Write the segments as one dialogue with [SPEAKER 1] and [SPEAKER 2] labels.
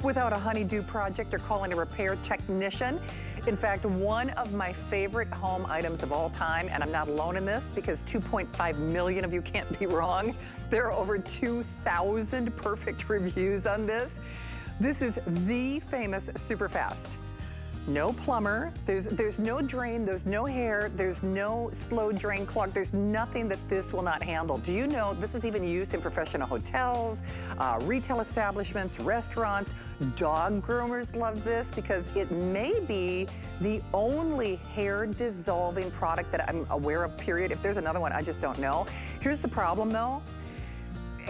[SPEAKER 1] without a honeydew project or calling a repair technician. In fact, one of my favorite home items of all time, and I'm not alone in this because 2.5 million of you can't be wrong. There are over 2,000 perfect reviews on this. This is the famous Superfast. No plumber, there's no drain, there's no hair, there's no slow drain clog, there's nothing that this will not handle. Do you know this is even used in professional hotels, retail establishments, restaurants, dog groomers love this because it may be the only hair dissolving product that I'm aware of, period. If there's another one, I just don't know. Here's the problem though.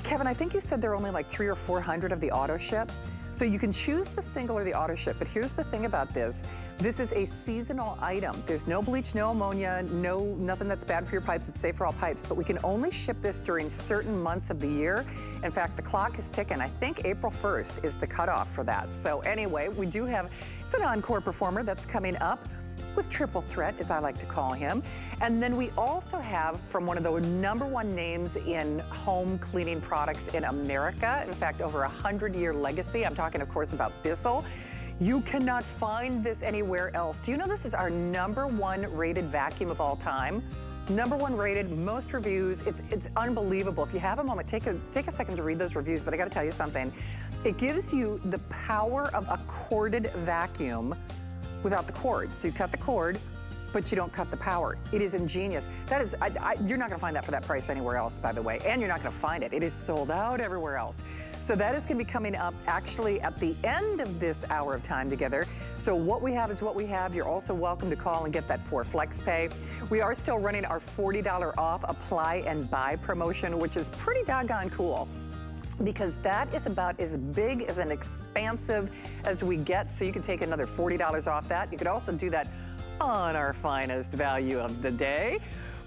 [SPEAKER 1] Kevin, I think you said there are only like 300 or 400 of the auto ship. So you can choose the single or the auto ship, but here's the thing about this. This is a seasonal item. There's no bleach, no ammonia, nothing that's bad for your pipes. It's safe for all pipes, but we can only ship this during certain months of the year. In fact, the clock is ticking. I think April 1st is the cutoff for that. So anyway, we do have, it's an encore performer that's coming up with triple threat, as I like to call him. And then we also have from one of the #1 names in home cleaning products in America. In fact, over 100-year legacy. I'm talking, of course, about Bissell. You cannot find this anywhere else. Do you know this is our #1 rated vacuum of all time? #1 rated, most reviews. It's unbelievable. If you have a moment, take a second to read those reviews, but I gotta tell you something. It gives you the power of a corded vacuum without the cord. So you cut the cord, but you don't cut the power. It is ingenious. That is, you're not gonna find that for that price anywhere else, by the way, and you're not gonna find it. It is sold out everywhere else. So that is gonna be coming up actually at the end of this hour of time together. So what we have is what we have. You're also welcome to call and get that for flex pay. We are still running our $40 off apply and buy promotion, which is pretty doggone cool, because that is about as big as an expansive as we get. So you can take another $40 off that. You could also do that on our finest value of the day.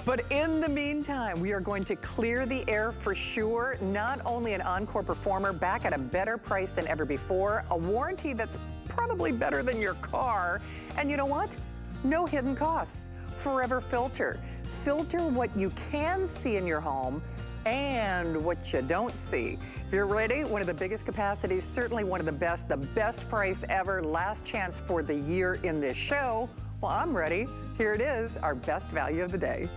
[SPEAKER 1] But in the meantime, we are going to clear the air for sure. Not only an encore performer, back at a better price than ever before, a warranty that's probably better than your car. And you know what? No hidden costs. Forever Filter. Filter what you can see in your home and what you don't see. If you're ready, one of the biggest capacities, certainly one of the best price ever, last chance for the year in this show. Well, I'm ready. Here it is, our best value of the day.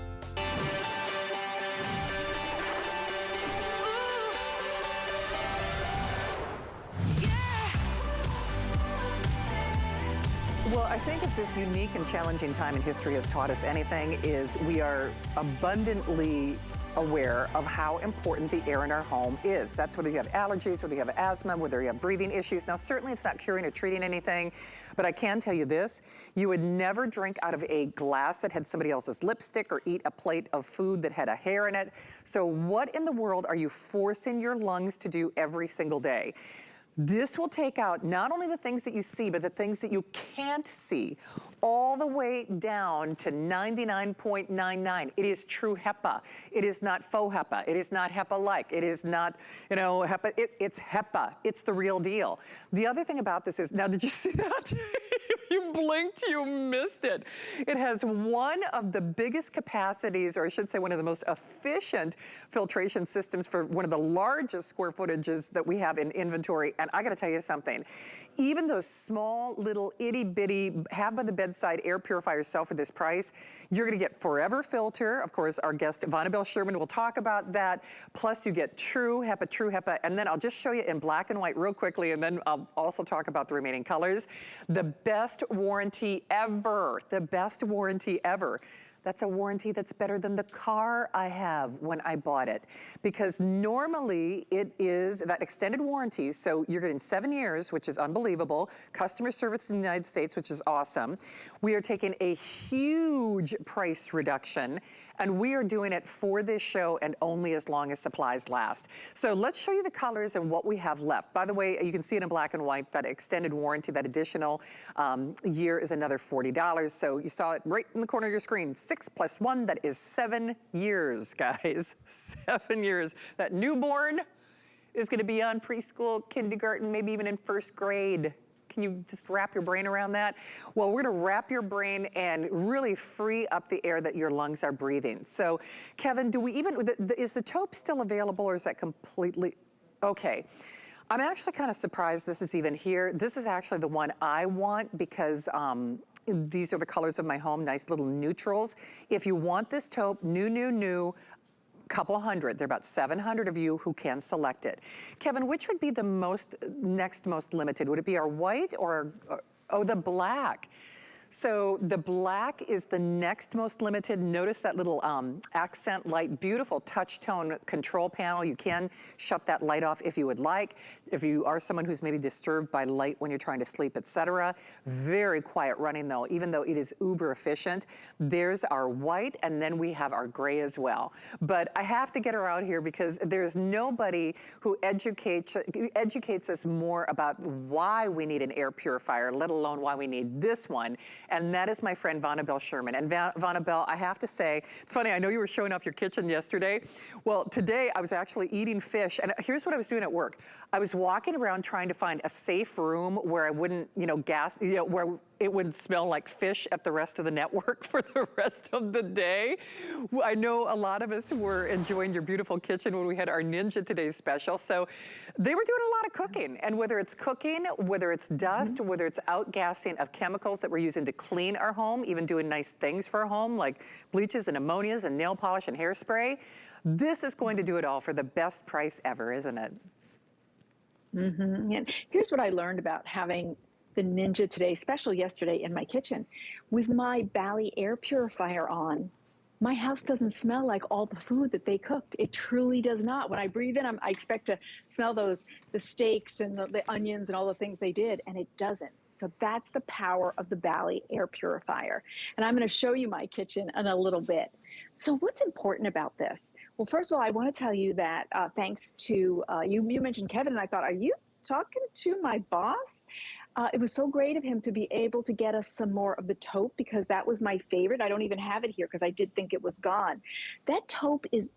[SPEAKER 1] Well, I think if this unique and challenging time in history has taught us anything, is we are abundantly aware of how important the air in our home is. That's whether you have allergies, whether you have asthma, whether you have breathing issues. Now, certainly it's not curing or treating anything, but I can tell you this, you would never drink out of a glass that had somebody else's lipstick or eat a plate of food that had a hair in it. So what in the world are you forcing your lungs to do every single day? This will take out not only the things that you see, but the things that you can't see, all the way down to 99.99. It is true HEPA. It is not faux HEPA. It is not HEPA-like. It is not, HEPA. It's HEPA. It's the real deal. The other thing about this is, now did you see that? If you blinked, you missed it. It has one of the biggest capacities, or I should say one of the most efficient filtration systems for one of the largest square footages that we have in inventory. And I gotta tell you something, even those small little itty bitty have by the bedside air purifiers sell for this price, you're gonna get Forever Filter. Of course, our guest Vonabelle Sherman will talk about that. Plus you get True HEPA, and then I'll just show you in black and white real quickly, and then I'll also talk about the remaining colors. The best warranty ever, the best warranty ever. That's a warranty that's better than the car I have when I bought it. Because normally it is that extended warranty, so you're getting 7 years, which is unbelievable, customer service in the United States, which is awesome. We are taking a huge price reduction, and we are doing it for this show and only as long as supplies last. So let's show you the colors and what we have left. By the way, you can see it in black and white, that extended warranty, that additional year is another $40. So you saw it right in the corner of your screen. 6 + 1, that is 7 years, guys. 7 years. That newborn is gonna be on preschool, kindergarten, maybe even in 1st grade. Can you just wrap your brain around that? Well, we're gonna wrap your brain and really free up the air that your lungs are breathing. So, Kevin, do we even, is the taupe still available, or is that completely, okay. I'm actually kind of surprised this is even here. This is actually the one I want because these are the colors of my home, nice little neutrals. If you want this taupe, new, couple hundred, there are about 700 of you who can select it. Kevin, which would be the next most limited? Would it be our white or oh, the black? So the black is the next most limited. Notice that little accent light, beautiful touch tone control panel. You can shut that light off if you would like. If you are someone who's maybe disturbed by light when you're trying to sleep, etc. Very quiet running though, even though it is uber efficient. There's our white, and then we have our gray as well. But I have to get her out here because there's nobody who educates us more about why we need an air purifier, let alone why we need this one. And that is my friend Vonabelle Sherman. And Vonabelle, I have to say, it's funny, I know you were showing off your kitchen yesterday. Well, today I was actually eating fish, and here's what I was doing at work. I was walking around trying to find a safe room where I wouldn't, where it would smell like fish at the rest of the network for the rest of the day. I know a lot of us were enjoying your beautiful kitchen when we had our Ninja Today special. So they were doing a lot of cooking. And whether it's cooking, whether it's dust, whether it's outgassing of chemicals that we're using to clean our home, even doing nice things for our home, like bleaches and ammonias and nail polish and hairspray, this is going to do it all for the best price ever, isn't it?
[SPEAKER 2] And here's what I learned about having the Ninja Today special yesterday in my kitchen. With my Bali air purifier on, my house doesn't smell like all the food that they cooked. It truly does not. When I breathe in, I expect to smell the steaks and the onions and all the things they did, and it doesn't. So that's the power of the Bali air purifier. And I'm going to show you my kitchen in a little bit. So what's important about this? Well, first of all, I want to tell you that thanks to, you mentioned Kevin, and I thought, are you talking to my boss? It was so great of him to be able to get us some more of the taupe, because that was my favorite. I don't even have it here because I did think it was gone. That taupe it's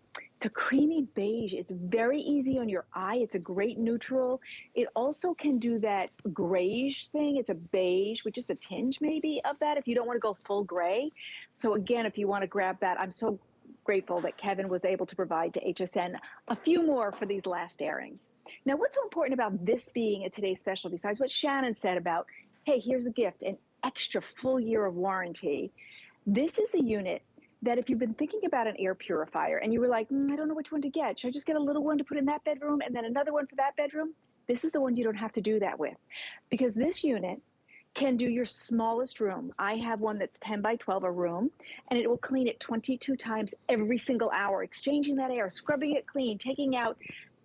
[SPEAKER 2] a creamy beige. It's very easy on your eye. It's a great neutral. It also can do that grayish thing. It's a beige with just a tinge maybe of that if you don't want to go full gray. So again, if you want to grab that, I'm so grateful that Kevin was able to provide to HSN a few more for these last airings. Now, what's so important about this being a today's special, besides what Shannon said about, hey, here's a gift, an extra full year of warranty. This is a unit that if you've been thinking about an air purifier and you were like, I don't know which one to get. Should I just get a little one to put in that bedroom and then another one for that bedroom? This is the one you don't have to do that with, because this unit can do your smallest room. I have one that's 10 by 12 a room, and it will clean it 22 times every single hour, exchanging that air, scrubbing it clean, taking out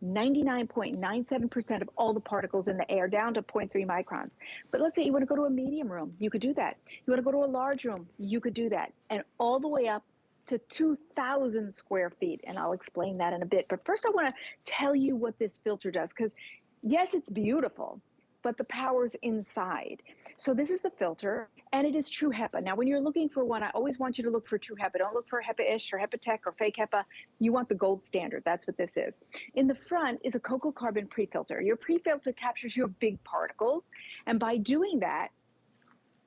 [SPEAKER 2] 99.97% of all the particles in the air down to 0.3 microns. But let's say you want to go to a medium room, you could do that. You want to go to a large room, you could do that. And all the way up to 2,000 square feet. And I'll explain that in a bit. But first I want to tell you what this filter does, because yes, it's beautiful, but the power's inside. So this is the filter, and it is true HEPA. Now, when you're looking for one, I always want you to look for true HEPA. Don't look for HEPA-ish or HEPA-Tech or fake HEPA. You want the gold standard. That's what this is. In the front is a cocoa carbon pre-filter. Your pre-filter captures your big particles, and by doing that,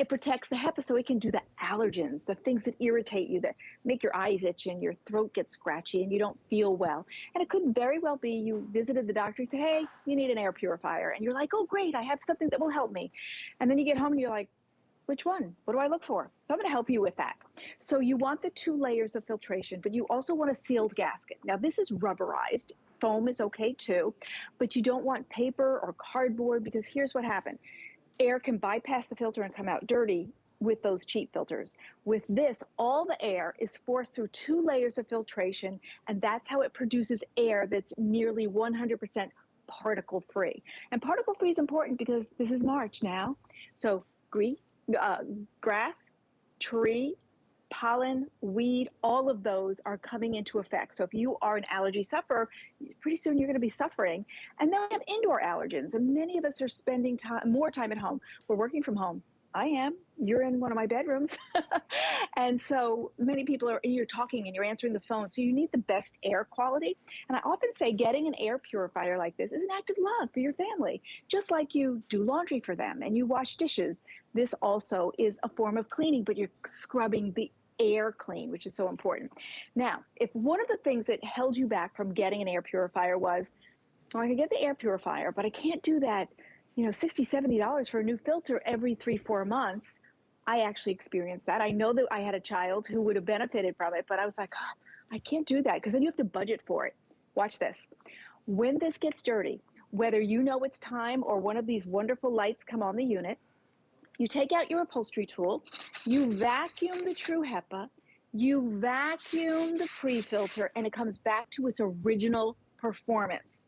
[SPEAKER 2] it protects the HEPA so it can do the allergens, the things that irritate you, that make your eyes itch and your throat gets scratchy and you don't feel well. And it could very well be you visited the doctor and said, hey, you need an air purifier. And you're like, oh, great, I have something that will help me. And then you get home and you're like, which one? What do I look for? So I'm going to help you with that. So you want the 2 layers of filtration, but you also want a sealed gasket. Now, this is rubberized. Foam is okay too, but you don't want paper or cardboard, because here's what happened. Air can bypass the filter and come out dirty with those cheap filters. With this, all the air is forced through 2 layers of filtration, and that's how it produces air that's nearly 100% particle free. And particle free is important because this is March now. So grass, tree, pollen, weed, all of those are coming into effect. So if you are an allergy sufferer, pretty soon you're going to be suffering. And then we have indoor allergens, and many of us are spending more time at home. We're working from home. I am. You're in one of my bedrooms. And so many people you're talking and you're answering the phone. So you need the best air quality. And I often say getting an air purifier like this is an act of love for your family. Just like you do laundry for them and you wash dishes, this also is a form of cleaning, but you're scrubbing the air clean, which is so important. Now, if one of the things that held you back from getting an air purifier was, Well, I can get the air purifier, but I can't do that, you know, $60, $70 for a new filter every 3, 4 months. I actually experienced that. I know that I had a child who would have benefited from it, but I was like, oh, I can't do that because then you have to budget for it. Watch this. When this gets dirty, whether you know it's time or one of these wonderful lights come on the unit, you take out your upholstery tool, you vacuum the True HEPA, you vacuum the pre-filter, and it comes back to its original performance.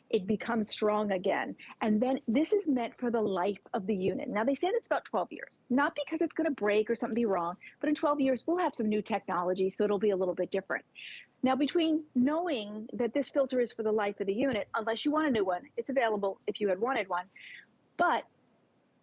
[SPEAKER 2] It becomes strong again. And then this is meant for the life of the unit. Now they say it's about 12 years, not because it's gonna break or something be wrong, but in 12 years, we'll have some new technology, so it'll be a little bit different. Now, between knowing that this filter is for the life of the unit, unless you want a new one, it's available if you had wanted one, but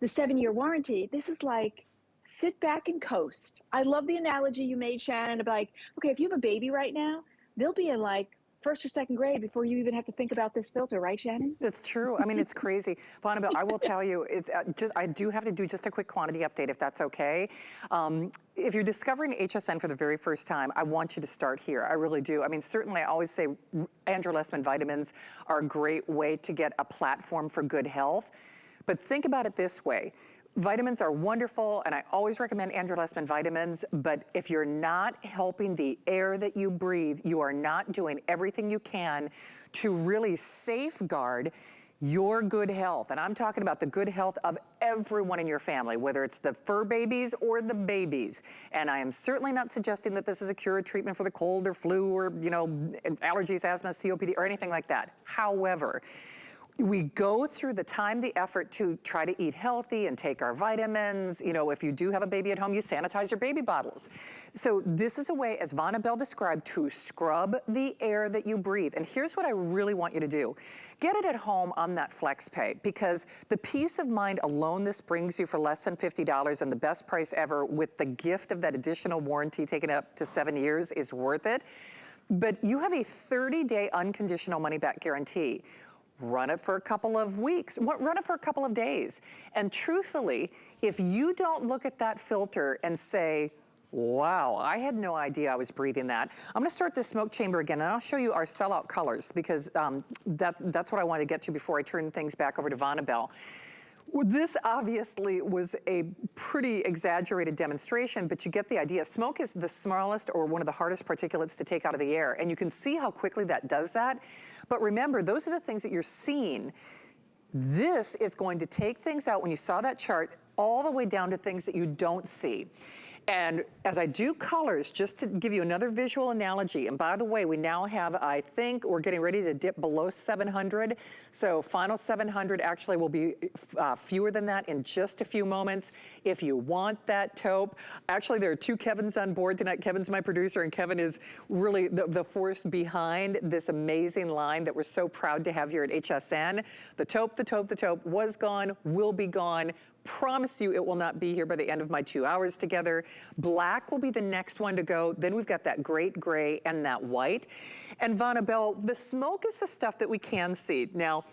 [SPEAKER 2] the 7-year warranty, this is like, sit back and coast. I love the analogy you made, Shannon, of like, okay, if you have a baby right now, they'll be in like first or second grade before you even have to think about this filter, right, Shannon?
[SPEAKER 1] It's true. I mean, it's crazy. Vonabelle, I will tell you, it's I do have to do just a quick quantity update if that's okay. If you're discovering HSN for the very first time, I want you to start here. I really do. I mean, certainly I always say Andrew Lessman vitamins are a great way to get a platform for good health. But think about it this way. Vitamins are wonderful, and I always recommend Andrew Lessman vitamins, but if you're not helping the air that you breathe, you are not doing everything you can to really safeguard your good health. And I'm talking about the good health of everyone in your family, whether it's the fur babies or the babies. And I am certainly not suggesting that this is a cure or treatment for the cold or flu or, you know, allergies, asthma, COPD, or anything like that. However, we go through the time, the effort to try to eat healthy and take our vitamins. You know, if you do have a baby at home, you sanitize your baby bottles. So this is a way, as Vonabelle described, to scrub the air that you breathe. And here's what I really want you to do. Get it at home on that FlexPay, because the peace of mind alone this brings you for less than $50 and the best price ever with the gift of that additional warranty taken up to 7 years is worth it. But you have a 30-day unconditional money-back guarantee. Run it for a couple of weeks, run it for a couple of days. And truthfully, if you don't look at that filter and say, wow, I had no idea I was breathing that. I'm gonna start this smoke chamber again, and I'll show you our sellout colors, because that's what I wanted to get to before I turn things back over to Vonabelle. This obviously was a pretty exaggerated demonstration, but you get the idea. Smoke is the smallest or one of the hardest particulates to take out of the air, and you can see how quickly that does that. But remember, those are the things that you're seeing. This is going to take things out, when you saw that chart, all the way down to things that you don't see. And as I do colors, just to give you another visual analogy, and by the way, we now have, I think we're getting ready to dip below 700. So final 700 actually will be fewer than that in just a few moments. If you want that taupe, actually there are two Kevins on board tonight. Kevin's my producer, and Kevin is really the force behind this amazing line that we're so proud to have here at HSN. The taupe was gone, will be gone. Promise you it will not be here by the end of my 2 hours together. Black will be the next one to go. Then we've got that great gray and that white. And Vonabelle, the smoke is the stuff that we can see. Now,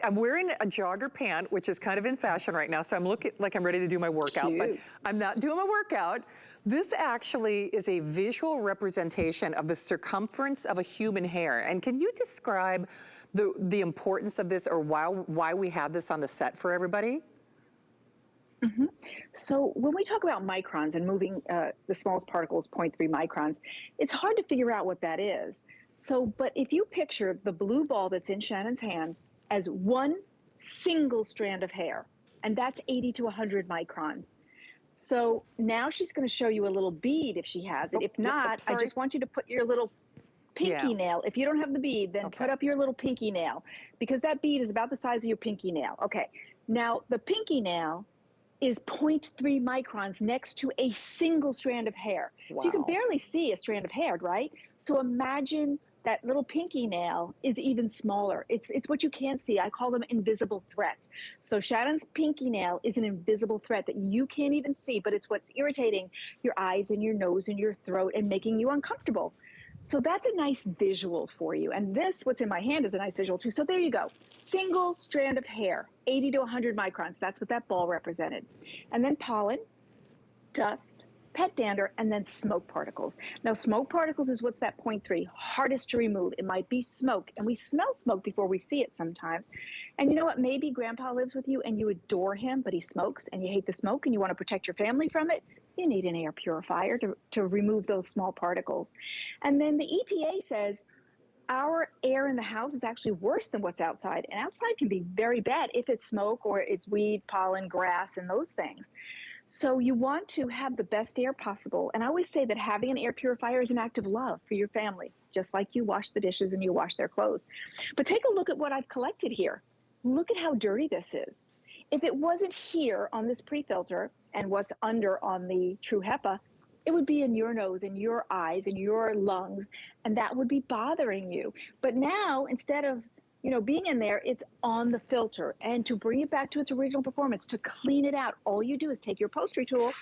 [SPEAKER 1] I'm wearing a jogger pant, which is kind of in fashion right now, so I'm looking like I'm ready to do my workout, but I'm not doing my workout. This actually is a visual representation of the circumference of a human hair. And can you describe the importance of this, or why we have this on the set for everybody?
[SPEAKER 2] Mm-hmm. So when we talk about microns and moving the smallest particles, 0.3 microns, it's hard to figure out what that is. So, but if you picture the blue ball that's in Shannon's hand as one single strand of hair, and that's 80 to 100 microns. So now she's going to show you a little bead if she has it. If not, I just want you to put your little pinky nail. If you don't have the bead, then put up your little pinky nail, because that bead is about the size of your pinky nail. Okay. Now the pinky nail is 0.3 microns next to a single strand of hair. Wow. So you can barely see a strand of hair, right? So imagine that little pinky nail is even smaller. It's what you can't see. I call them invisible threats. So Shannon's pinky nail is an invisible threat that you can't even see, but it's what's irritating your eyes and your nose and your throat and making you uncomfortable. So that's a nice visual for you. And this, what's in my hand, is a nice visual too. So there you go. Single strand of hair, 80 to 100 microns. That's what that ball represented. And then pollen, dust, pet dander, and then smoke particles. Now, smoke particles is what's that 0.3, hardest to remove. It might be smoke, and we smell smoke before we see it sometimes. And you know what? Maybe grandpa lives with you and you adore him, but he smokes and you hate the smoke and you want to protect your family from it. You need an air purifier to remove those small particles. And then the EPA says our air in the house is actually worse than what's outside. And outside can be very bad if it's smoke or it's weed, pollen, grass, and those things. So you want to have the best air possible. And I always say that having an air purifier is an act of love for your family, just like you wash the dishes and you wash their clothes. But take a look at what I've collected here. Look at how dirty this is. If it wasn't here on this pre-filter and what's under on the True HEPA, it would be in your nose and your eyes and your lungs, and that would be bothering you. But now, instead of being in there, it's on the filter. And to bring it back to its original performance, to clean it out, all you do is take your upholstery tool,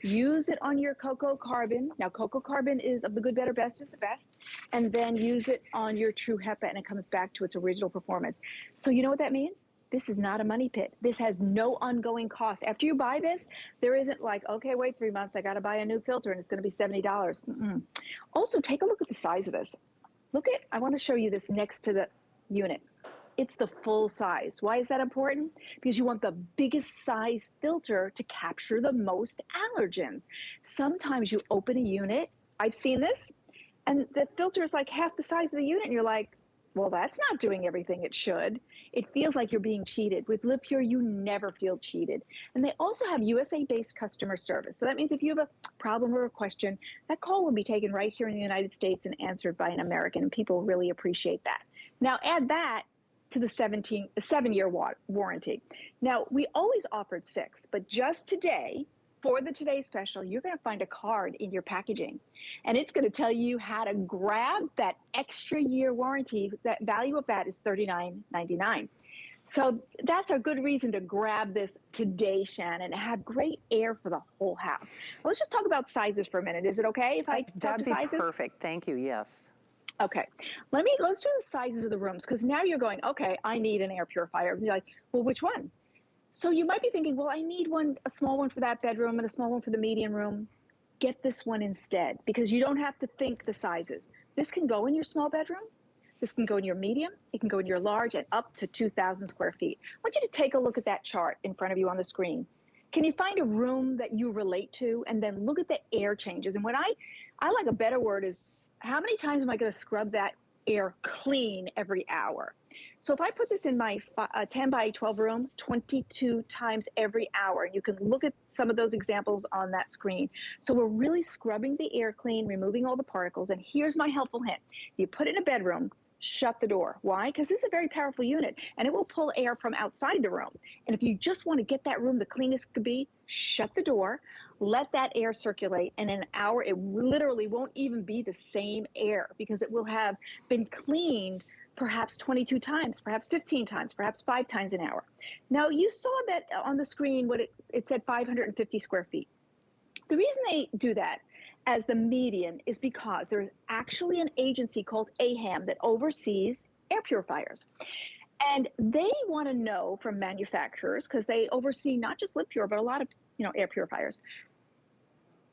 [SPEAKER 2] use it on your cocoa carbon. Now, cocoa carbon is of the good, better, best is the best. And then use it on your True HEPA, and it comes back to its original performance. So you know what that means? This is not a money pit. This has no ongoing cost. After you buy this, there isn't like, okay, wait 3 months, I got to buy a new filter and it's going to be $70. Also, take a look at the size of this. I want to show you this next to the unit. It's the full size. Why is that important? Because you want the biggest size filter to capture the most allergens. Sometimes you open a unit, I've seen this, and the filter is like half the size of the unit, and you're like, well, that's not doing everything it should. It feels like you're being cheated. With LivePure, you never feel cheated. And they also have USA-based customer service. So that means if you have a problem or a question, that call will be taken right here in the United States and answered by an American, and people really appreciate that. Now, add that to the 7-year warranty. Now, we always offered 6, but just today, for the Today Special, you're going to find a card in your packaging, and it's going to tell you how to grab that extra year warranty. That value of that is $39.99. So that's a good reason to grab this today, Shannon, and have great air for the whole house. Well, let's just talk about sizes for a minute. Is it okay if I talk to sizes?
[SPEAKER 1] That'd be perfect. Thank you. Yes.
[SPEAKER 2] Okay, let's do the sizes of the rooms, because now you're going, okay, I need an air purifier. And you're like, well, which one? So you might be thinking, well, I need a small one for that bedroom and a small one for the medium room. Get this one instead, because you don't have to think the sizes. This can go in your small bedroom. This can go in your medium. It can go in your large, and up to 2,000 square feet. I want you to take a look at that chart in front of you on the screen. Can you find a room that you relate to, and then look at the air changes? And what I like, a better word is, how many times am I going to scrub that air clean every hour? So if I put this in my 10 by 12 room, 22 times every hour, and you can look at some of those examples on that screen. So we're really scrubbing the air clean, removing all the particles. And here's my helpful hint. You put it in a bedroom, shut the door. Why? Because this is a very powerful unit, and it will pull air from outside the room. And if you just want to get that room the cleanest it could be, shut the door, let that air circulate, and in an hour, it literally won't even be the same air, because it will have been cleaned perhaps 22 times, perhaps 15 times, perhaps 5 times an hour. Now, you saw that on the screen, it said 550 square feet. The reason they do that as the median is because there's actually an agency called AHAM that oversees air purifiers. And they want to know from manufacturers, because they oversee not just LivePure, but a lot of air purifiers.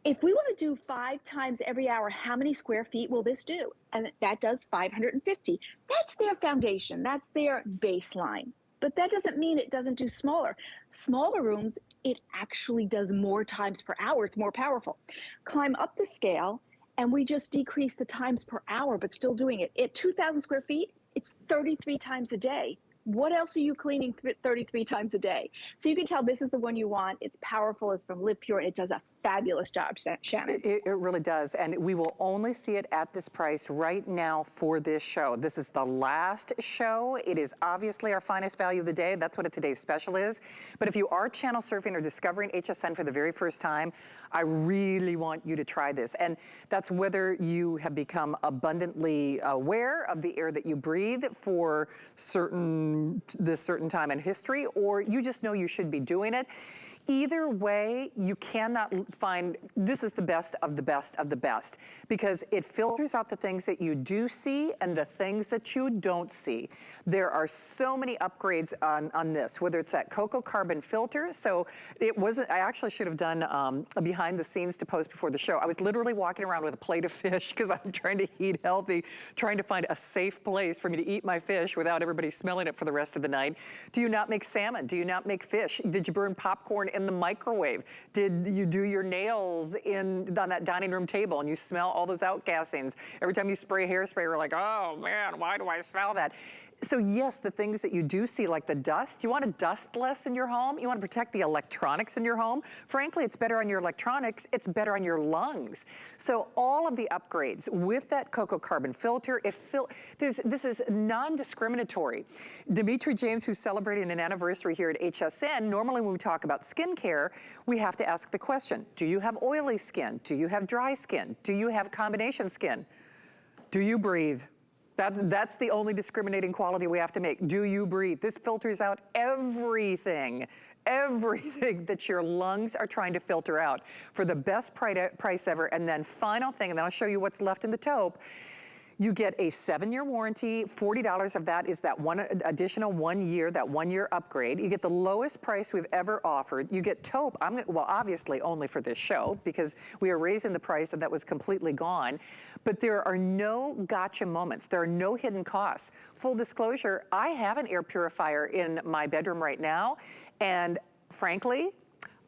[SPEAKER 2] If we want to do 5 times every hour, how many square feet will this do? And that does 550. That's their foundation. That's their baseline. But that doesn't mean it doesn't do smaller. Smaller rooms, it actually does more times per hour. It's more powerful. Climb up the scale, and we just decrease the times per hour, but still doing it. At 2,000 square feet, it's 33 times a day. What else are you cleaning 33 times a day? So you can tell this is the one you want. It's powerful. It's from LivePure. It does a fabulous job, Shannon.
[SPEAKER 1] It really does. And we will only see it at this price right now for this show. This is the last show. It is obviously our finest value of the day. That's what a Today's Special is. But if you are channel surfing or discovering HSN for the very first time, I really want you to try this. And that's whether you have become abundantly aware of the air that you breathe for this certain time in history, or you just know you should be doing it. Either way, you cannot find, this is the best of the best of the best, because it filters out the things that you do see and the things that you don't see. There are so many upgrades on this, whether it's that cocoa carbon filter. So it wasn't, I actually should have done a behind the scenes to post before the show. I was literally walking around with a plate of fish because I'm trying to eat healthy, trying to find a safe place for me to eat my fish without everybody smelling it for the rest of the night. Do you not make salmon? Do you not make fish? Did you burn popcorn in the microwave? Did you do your nails on that dining room table and you smell all those outgassings? Every time you spray hairspray, you're like, oh man, why do I smell that? So yes, the things that you do see, like the dust, you want to dust less in your home. You want to protect the electronics in your home. Frankly, it's better on your electronics. It's better on your lungs. So all of the upgrades with that cocoa carbon filter, this is non-discriminatory. Dimitri James, who's celebrating an anniversary here at HSN, normally when we talk about skincare, we have to ask the question, do you have oily skin? Do you have dry skin? Do you have combination skin? Do you breathe? That's the only discriminating quality we have to make. Do you breathe? This filters out everything that your lungs are trying to filter out for the best price ever. And then final thing, and then I'll show you what's left in the taupe. You get a 7-year warranty. $40 of that is that one additional 1 year, that 1 year upgrade. You get the lowest price we've ever offered. You get taupe, well, obviously only for this show because we are raising the price and that was completely gone. But there are no gotcha moments. There are no hidden costs. Full disclosure, I have an air purifier in my bedroom right now, and frankly,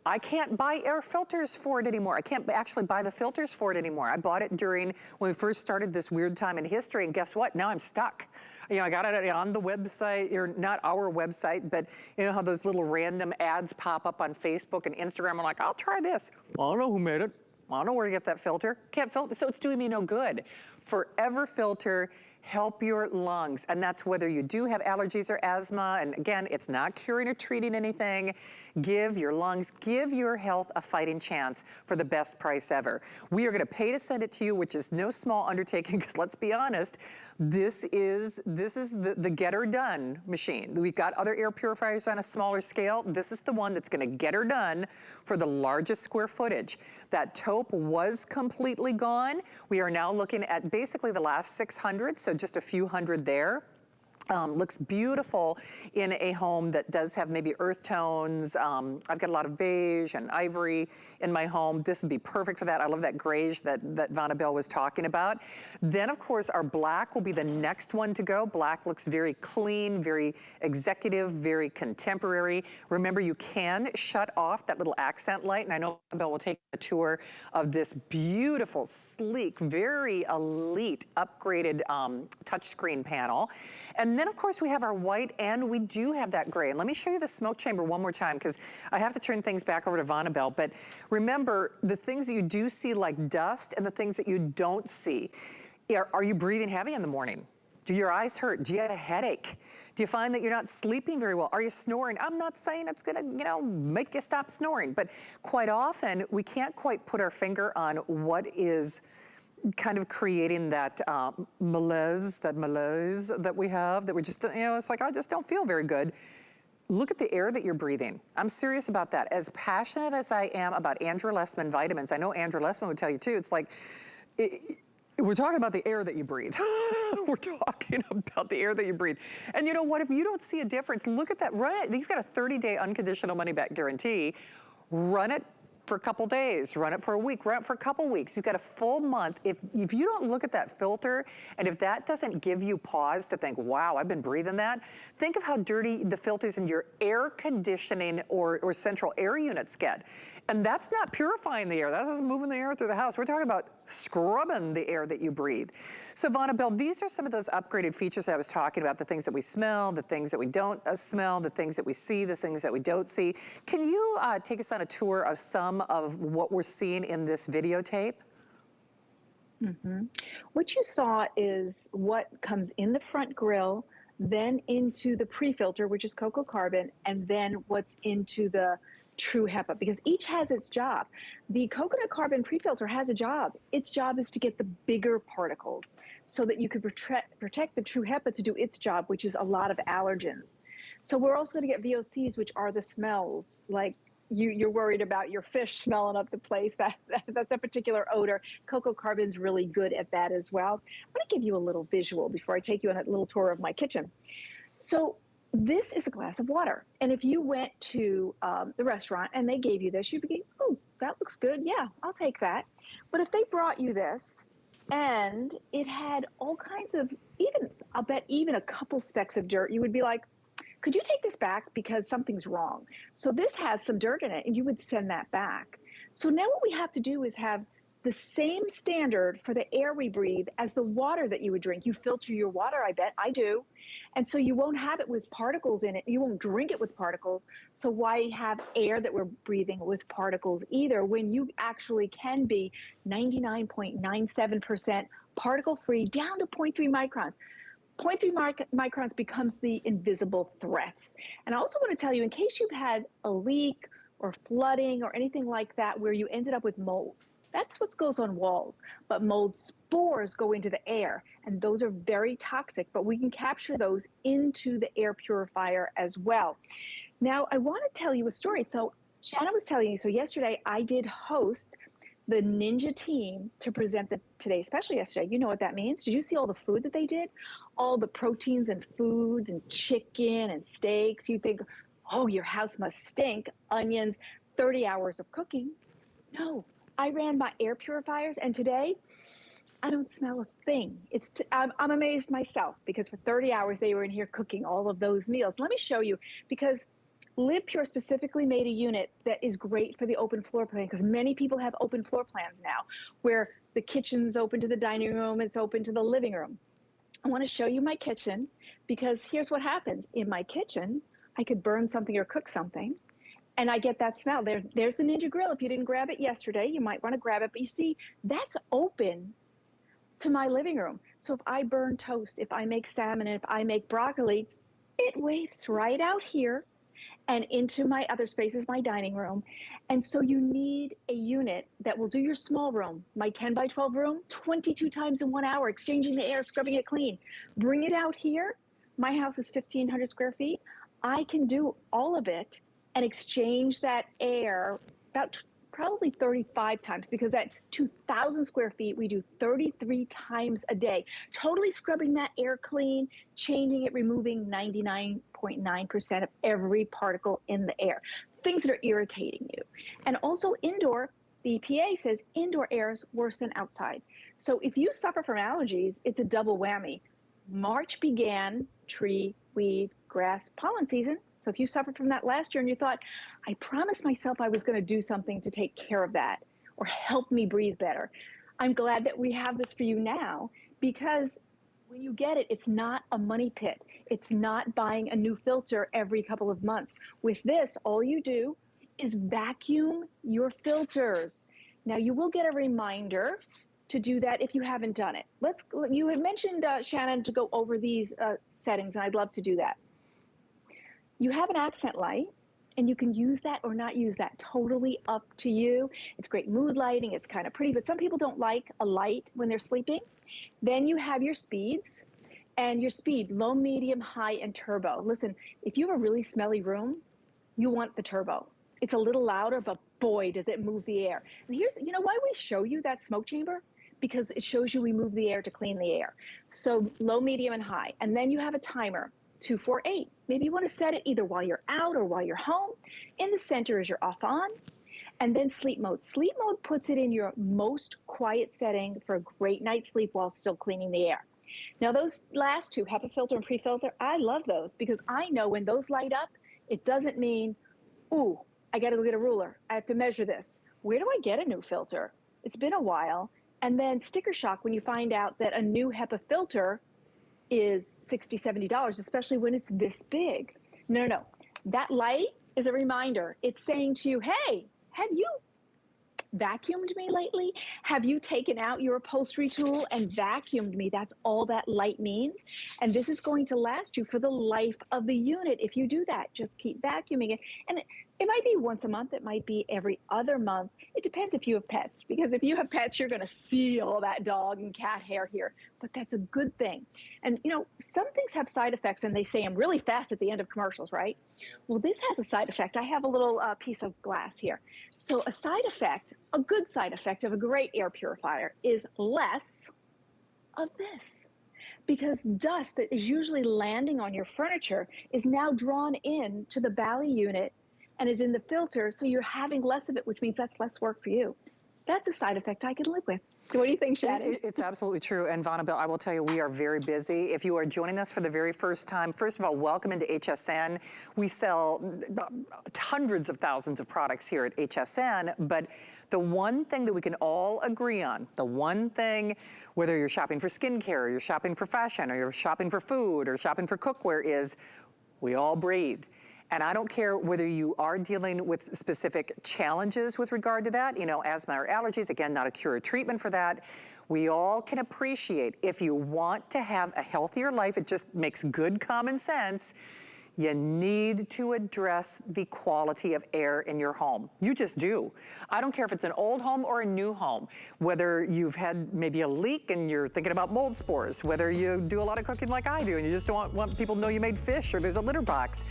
[SPEAKER 1] I can't buy air filters for it anymore. I can't actually buy the filters for it anymore. I bought it when we first started this weird time in history, and guess what? Now I'm stuck. You know, I got it on the website, or not our website, but you know how those little random ads pop up on Facebook and Instagram? I'm like, I'll try this. Well, I don't know who made it. I don't know where to get that filter. Can't filter, so it's doing me no good. Forever Filter, help your lungs. And that's whether you do have allergies or asthma. And again, it's not curing or treating anything. Give your lungs, give your health a fighting chance for the best price ever. We are gonna pay to send it to you, which is no small undertaking, because let's be honest, this is the get her done machine. We've got other air purifiers on a smaller scale. This is the one that's gonna get her done for the largest square footage. That taupe was completely gone. We are now looking at basically the last 600, so just a few hundred there. Looks beautiful in a home that does have maybe earth tones. I've got a lot of beige and ivory in my home. This would be perfect for that. I love that grayish that Vonabelle was talking about. Then of course our black will be the next one to go. Black looks very clean, very executive, very contemporary. Remember, you can shut off that little accent light, and I know Vonabelle will take a tour of this beautiful, sleek, very elite upgraded touchscreen panel. And then of course we have our white, and we do have that gray. And let me show you the smoke chamber one more time, because I have to turn things back over to Vonabelle. But remember, the things that you do see like dust and the things that you don't see. Are you breathing heavy in the morning? Do your eyes hurt? Do you have a headache? Do you find that you're not sleeping very well? Are you snoring? I'm not saying it's gonna, make you stop snoring, but quite often we can't quite put our finger on what is kind of creating that malaise that we have, that we just, it's like, I just don't feel very good. Look at the air that you're breathing. I'm serious about that. As passionate as I am about Andrew Lessman vitamins, I know Andrew Lessman would tell you too, it's like, we're talking about the air that you breathe. We're talking about the air that you breathe. And you know what, if you don't see a difference, look at that, run it. You've got a 30-day unconditional money-back guarantee. Run it for a couple days, run it for a week, run it for a couple weeks. You've got a full month. If you don't look at that filter, and if that doesn't give you pause to think, wow, I've been breathing that, think of how dirty the filters in your air conditioning or central air units get. And that's not purifying the air, that's just moving the air through the house. We're talking about scrubbing the air that you breathe. So Vonabelle, these are some of those upgraded features I was talking about, the things that we smell, the things that we don't smell, the things that we see, the things that we don't see. Can you take us on a tour of some of what we're seeing in this videotape?
[SPEAKER 2] What you saw is what comes in the front grille, then into the pre-filter, which is cocoa carbon, and then what's into the true HEPA, because each has its job. The coconut carbon pre-filter has a job. Its job is to get the bigger particles so that you can protect the true HEPA to do its job, which is a lot of allergens. So we're also going to get VOCs, which are the smells, like you're worried about your fish smelling up the place. That's a particular odor. Cocoa carbon's really good at that as well. I'm going to give you a little visual before I take you on a little tour of my kitchen. So this is a glass of water. And if you went to the restaurant and they gave you this, you'd be, oh, that looks good. Yeah, I'll take that. But if they brought you this and it had all kinds of, I'll bet even a couple specks of dirt, you would be like, could you take this back because something's wrong? So this has some dirt in it and you would send that back. So now what we have to do is have the same standard for the air we breathe as the water that you would drink. You filter your water, I bet. I do. And so you won't have it with particles in it. You won't drink it with particles. So why have air that we're breathing with particles either when you actually can be 99.97% particle free down to 0.3 microns? 0.3 microns becomes the invisible threats. And I also want to tell you, in case you've had a leak or flooding or anything like that where you ended up with mold, that's what goes on walls. But mold spores go into the air, and those are very toxic, but we can capture those into the air purifier as well. Now, I want to tell you a story. So Shannon was telling you, so yesterday I did host the Ninja team to present today, especially yesterday. You know what that means. Did you see all the food that they did? All the proteins and foods and chicken and steaks. You think, oh, your house must stink. Onions, 30 hours of cooking. No, I ran my air purifiers, and today I don't smell a thing. I'm amazed myself because for 30 hours they were in here cooking all of those meals. Let me show you, because Live Pure specifically made a unit that is great for the open floor plan, because many people have open floor plans now where the kitchen's open to the dining room, it's open to the living room. I want to show you my kitchen, because here's what happens. In my kitchen, I could burn something or cook something, and I get that smell. There's the Ninja grill. If you didn't grab it yesterday, you might want to grab it. But you see, that's open to my living room. So if I burn toast, if I make salmon, and if I make broccoli, it wafts right out here and into my other spaces, my dining room. And so you need a unit that will do your small room, my 10 by 12 room, 22 times in 1 hour, exchanging the air, scrubbing it clean. Bring it out here. My house is 1,500 square feet. I can do all of it and exchange that air about probably 35 times, because at 2,000 square feet, we do 33 times a day, totally scrubbing that air clean, changing it, removing 99.9% of every particle in the air, things that are irritating you. And also indoor, the EPA says indoor air is worse than outside. So if you suffer from allergies, it's a double whammy. March began tree, weed, grass, pollen season. So if you suffered from that last year and you thought, I promised myself I was going to do something to take care of that or help me breathe better, I'm glad that we have this for you now, because when you get it, it's not a money pit. It's not buying a new filter every couple of months. With this, all you do is vacuum your filters. Now, you will get a reminder to do that if you haven't done it. You had mentioned, Shannon, to go over these settings, and I'd love to do that. You have an accent light, and you can use that or not use that, totally up to you. It's great mood lighting, it's kind of pretty, but some people don't like a light when they're sleeping. Then you have your speeds, and your speed, low, medium, high, and turbo. Listen, if you have a really smelly room, you want the turbo. It's a little louder, but boy, does it move the air. And here's, you know why we show you that smoke chamber? Because it shows you we move the air to clean the air. So low, medium, and high. And then you have a timer. 2, 4, 8. Maybe you want to set it either while you're out or while you're home. In the center is your off on. And then sleep mode. Sleep mode puts it in your most quiet setting for a great night's sleep while still cleaning the air. Now those last two, HEPA filter and pre-filter, I love those, because I know when those light up, it doesn't mean, ooh, I got to go get a ruler. I have to measure this. Where do I get a new filter? It's been a while. And then sticker shock when you find out that a new HEPA filter is $60, $70, especially when it's this big. No. That light is a reminder. It's saying to you, hey, have you vacuumed me lately? Have you taken out your upholstery tool and vacuumed me? That's all that light means. And this is going to last you for the life of the unit if you do that. Just keep vacuuming it. And it might be once a month. It might be every other month. It depends if you have pets, because if you have pets, you're going to see all that dog and cat hair here. But that's a good thing. And, you know, some things have side effects, and they say them really fast at the end of commercials, right? Well, this has a side effect. I have a little piece of glass here. So a side effect, a good side effect of a great air purifier is less of this. Because dust that is usually landing on your furniture is now drawn in to the Bally unit and is in the filter, so you're having less of it, which means that's less work for you. That's a side effect I can live with. So what do you think, Shannon?
[SPEAKER 1] It's absolutely true. And Vonabelle, I will tell you, we are very busy. If you are joining us for the very first time, first of all, welcome into HSN. We sell hundreds of thousands of products here at HSN, but the one thing that we can all agree on, the one thing, whether you're shopping for skincare, or you're shopping for fashion, or you're shopping for food, or shopping for cookware, is we all breathe. And I don't care whether you are dealing with specific challenges with regard to that, you know, asthma or allergies, again, not a cure or treatment for that. We all can appreciate, if you want to have a healthier life, it just makes good common sense, you need to address the quality of air in your home. You just do. I don't care if it's an old home or a new home, whether you've had maybe a leak and you're thinking about mold spores, whether you do a lot of cooking like I do and you just don't want people to know you made fish or there's a litter box.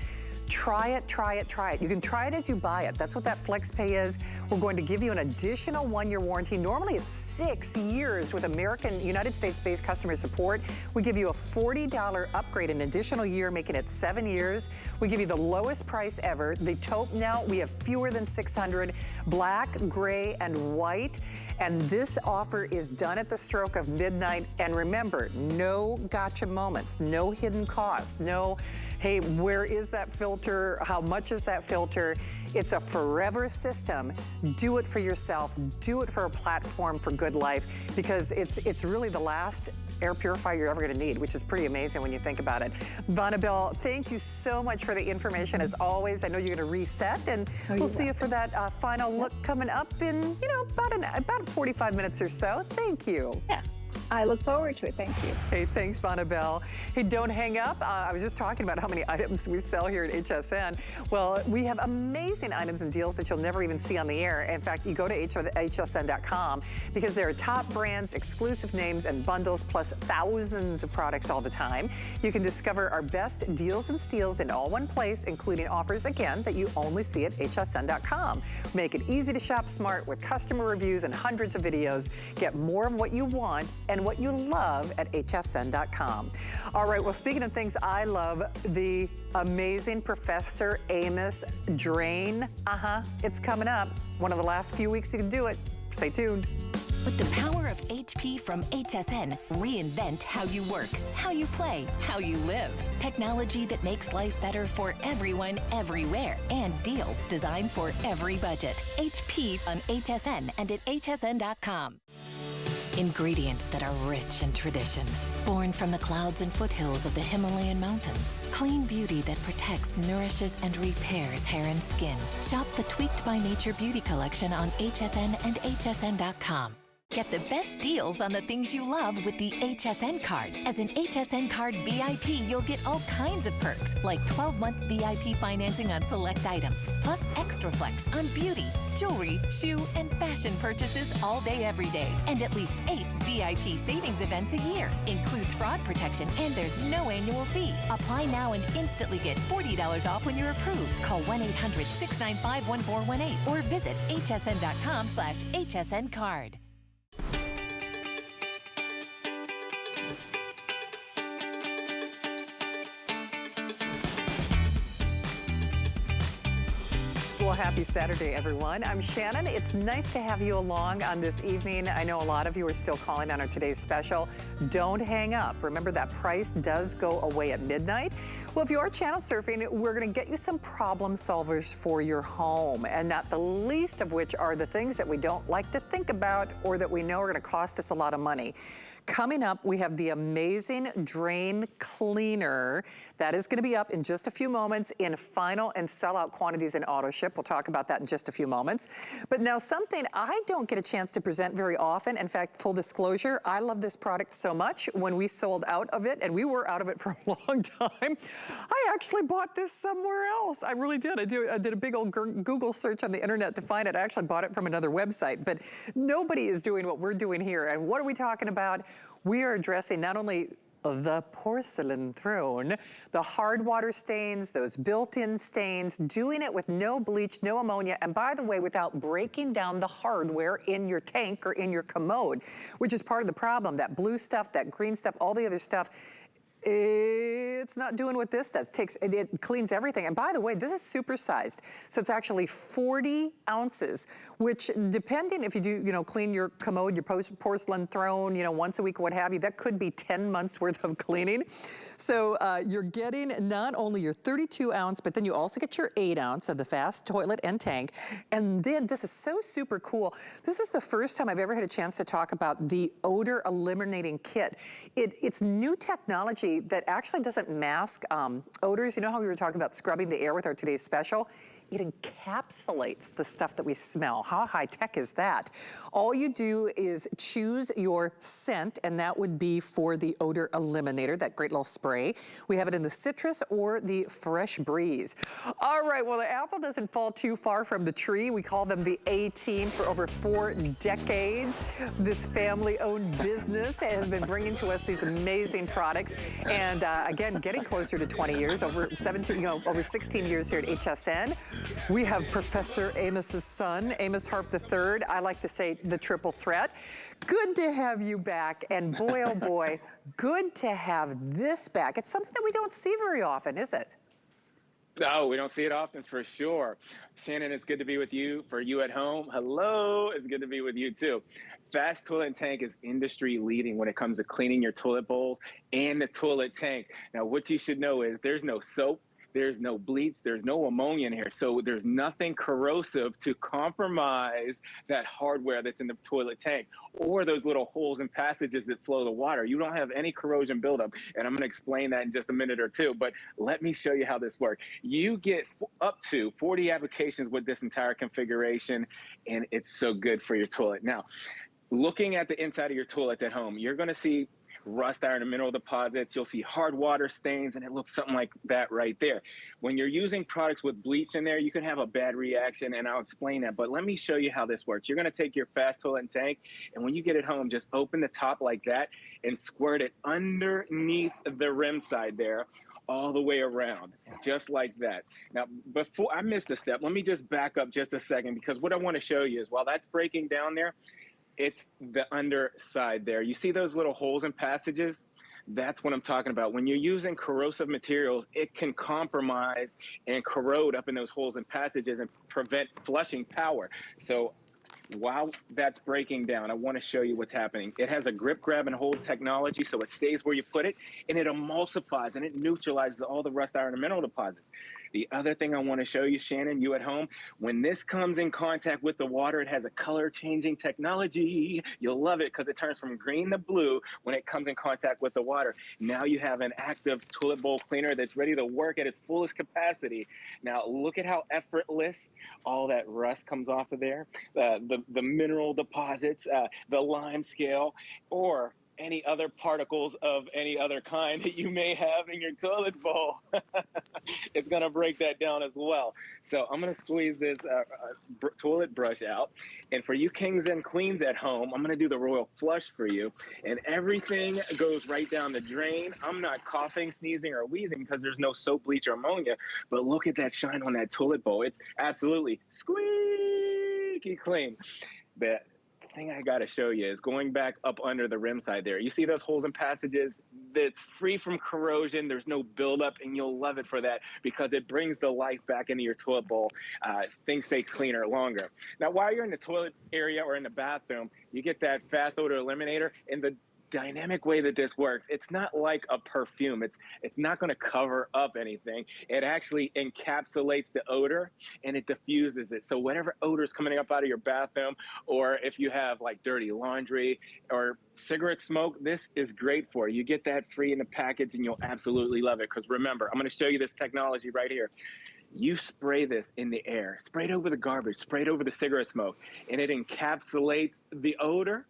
[SPEAKER 1] Try it, try it, try it. You can try it as you buy it. That's what that FlexPay is. We're going to give you an additional 1-year warranty. Normally it's 6 years with United States-based customer support. We give you a $40 upgrade, an additional year, making it 7 years. We give you the lowest price ever. The taupe now, we have fewer than 600, black, gray, and white. And this offer is done at the stroke of midnight. And remember, no gotcha moments, no hidden costs, no, hey, where is that filter? How much is that filter? It's a forever system. Do it for yourself. Do it for a platform for good life, because it's really the last air purifier you're ever gonna need, which is pretty amazing when you think about it. Vonabelle, thank you so much for the information as always. I know you're gonna reset, and we'll see you for that final look coming up in, you know, about 45 minutes or so. Thank you.
[SPEAKER 2] Yeah. I look forward to it. Thank you.
[SPEAKER 1] Hey, thanks, Vonabelle. Hey, don't hang up. I was just talking about how many items we sell here at HSN. Well, we have amazing items and deals that you'll never even see on the air. In fact, you go to hsn.com because there are top brands, exclusive names, and bundles, plus thousands of products all the time. You can discover our best deals and steals in all one place, including offers, again, that you only see at hsn.com. Make it easy to shop smart with customer reviews and hundreds of videos. Get more of what you want and what you love at hsn.com. All right, well, speaking of things I love, the amazing Professor Amos drain. It's coming up. One of the last few weeks you can do it. Stay tuned.
[SPEAKER 3] With the power of HP from HSN, reinvent how you work, how you play, how you live. Technology that makes life better for everyone, everywhere, and deals designed for every budget. HP on HSN and at hsn.com. Ingredients that are rich in tradition, born from the clouds and foothills of the Himalayan mountains. Clean beauty that protects, nourishes, and repairs hair and skin. Shop the Tweaked by Nature Beauty Collection on HSN and hsn.com. Get the best deals on the things you love with the HSN card. As an HSN card VIP, you'll get all kinds of perks, like 12-month VIP financing on select items, plus extra flex on beauty, jewelry, shoe, and fashion purchases all day, every day. And at least 8 VIP savings events a year. Includes fraud protection, and there's no annual fee. Apply now and instantly get $40 off when you're approved. Call 1-800-695-1418 or visit hsn.com/HSN card.
[SPEAKER 1] Well, happy Saturday, everyone. I'm Shannon. It's nice to have you along on this evening. I know a lot of you are still calling on our today's special. Don't hang up. Remember, that price does go away at midnight. Well, if you are channel surfing, we're going to get you some problem solvers for your home, and not the least of which are the things that we don't like to think about or that we know are going to cost us a lot of money. Coming up, we have the amazing drain cleaner that is going to be up in just a few moments in final and sellout quantities in auto ship. We'll We'll talk about that in just a few moments. But now something I don't get a chance to present very often. In fact, full disclosure, I love this product so much. When we sold out of it, and we were out of it for a long time, I actually bought this somewhere else. I really did. I did a big old Google search on the internet to find it. I actually bought it from another website, but nobody is doing what we're doing here. And what are we talking about? We are addressing not only the porcelain throne, the hard water stains, those built-in stains, doing it with no bleach, no ammonia, and by the way, without breaking down the hardware in your tank or in your commode, which is part of the problem. That blue stuff, that green stuff, all the other stuff, it's not doing what this does. It cleans everything. And by the way, this is supersized. So it's actually 40 ounces, which depending if you do, clean your commode, your porcelain throne, once a week, what have you, that could be 10 months worth of cleaning. So you're getting not only your 32 ounce, but then you also get your 8 ounce of the fast toilet and tank. And then this is so super cool. This is the first time I've ever had a chance to talk about the Odor Eliminating Kit. It's new technology that actually doesn't mask odors. You know how we were talking about scrubbing the air with our today's special? It encapsulates the stuff that we smell. How high tech is that? All you do is choose your scent, and that would be for the Odor Eliminator, that great little spray. We have it in the citrus or the fresh breeze. All right, well, the apple doesn't fall too far from the tree. We call them the A-Team for over 4 decades. This family-owned business has been bringing to us these amazing products. And again, getting closer to 20 years, over 16 years here at HSN. We have Professor Amos's son, Amos Harp-III. I like to say the triple threat. Good to have you back. And boy, oh boy, good to have this back. It's something that we don't see very often, is it?
[SPEAKER 4] No, we don't see it often for sure. Shannon, it's good to be with you. For you at home, hello, it's good to be with you too. Fast Toilet and Tank is industry leading when it comes to cleaning your toilet bowls and the toilet tank. Now, what you should know is there's no soap, there's no bleach, there's no ammonia in here. So there's nothing corrosive to compromise that hardware that's in the toilet tank or those little holes and passages that flow the water. You don't have any corrosion buildup. And I'm gonna explain that in just a minute or two, but let me show you how this works. You get up to 40 applications with this entire configuration, and it's so good for your toilet. Now, looking at the inside of your toilets at home, you're gonna see rust, iron, and mineral deposits. You'll see hard water stains, and it looks something like that right there. When you're using products with bleach in there, you can have a bad reaction, and I'll explain that. But let me show you how this works. You're going to take your Fast Toilet and Tank, and when you get it home, just open the top like that and squirt it underneath the rim side there, all the way around, just like that. Now, before I missed a step, let me just back up just a second, because what I want to show you is while that's breaking down there, it's the underside there. You see those little holes and passages? That's what I'm talking about. When you're using corrosive materials, it can compromise and corrode up in those holes and passages and prevent flushing power. So while that's breaking down, I want to show you what's happening. It has a grip, grab, and hold technology, so it stays where you put it, and it emulsifies and it neutralizes all the rust, iron, and mineral deposits. The other thing I want to show you, Shannon, you at home, when this comes in contact with the water, it has a color changing technology. You'll love it because it turns from green to blue when it comes in contact with the water. Now you have an active toilet bowl cleaner that's ready to work at its fullest capacity. Now look at how effortless all that rust comes off of there, the mineral deposits, the lime scale, or any other particles of any other kind that you may have in your toilet bowl. It's going to break that down as well. So I'm going to squeeze this toilet brush out. And for you kings and queens at home, I'm going to do the royal flush for you. And everything goes right down the drain. I'm not coughing, sneezing, or wheezing because there's no soap, bleach, or ammonia. But look at that shine on that toilet bowl. It's absolutely squeaky clean. The thing I got to show you is going back up under the rim side there. You see those holes and passages? It's free from corrosion. There's no buildup, and you'll love it for that because it brings the life back into your toilet bowl. Things stay cleaner longer. Now, while you're in the toilet area or in the bathroom, you get that fast odor eliminator, and the dynamic way that this works, it's not like a perfume. It's not going to cover up anything. It actually encapsulates the odor and it diffuses it. So whatever odor is coming up out of your bathroom, or if you have like dirty laundry or cigarette smoke, this is great for you. You get that free in the package and you'll absolutely love it. Because remember, I'm going to show you this technology right here. You spray this in the air, spray it over the garbage, spray it over the cigarette smoke, and it encapsulates the odor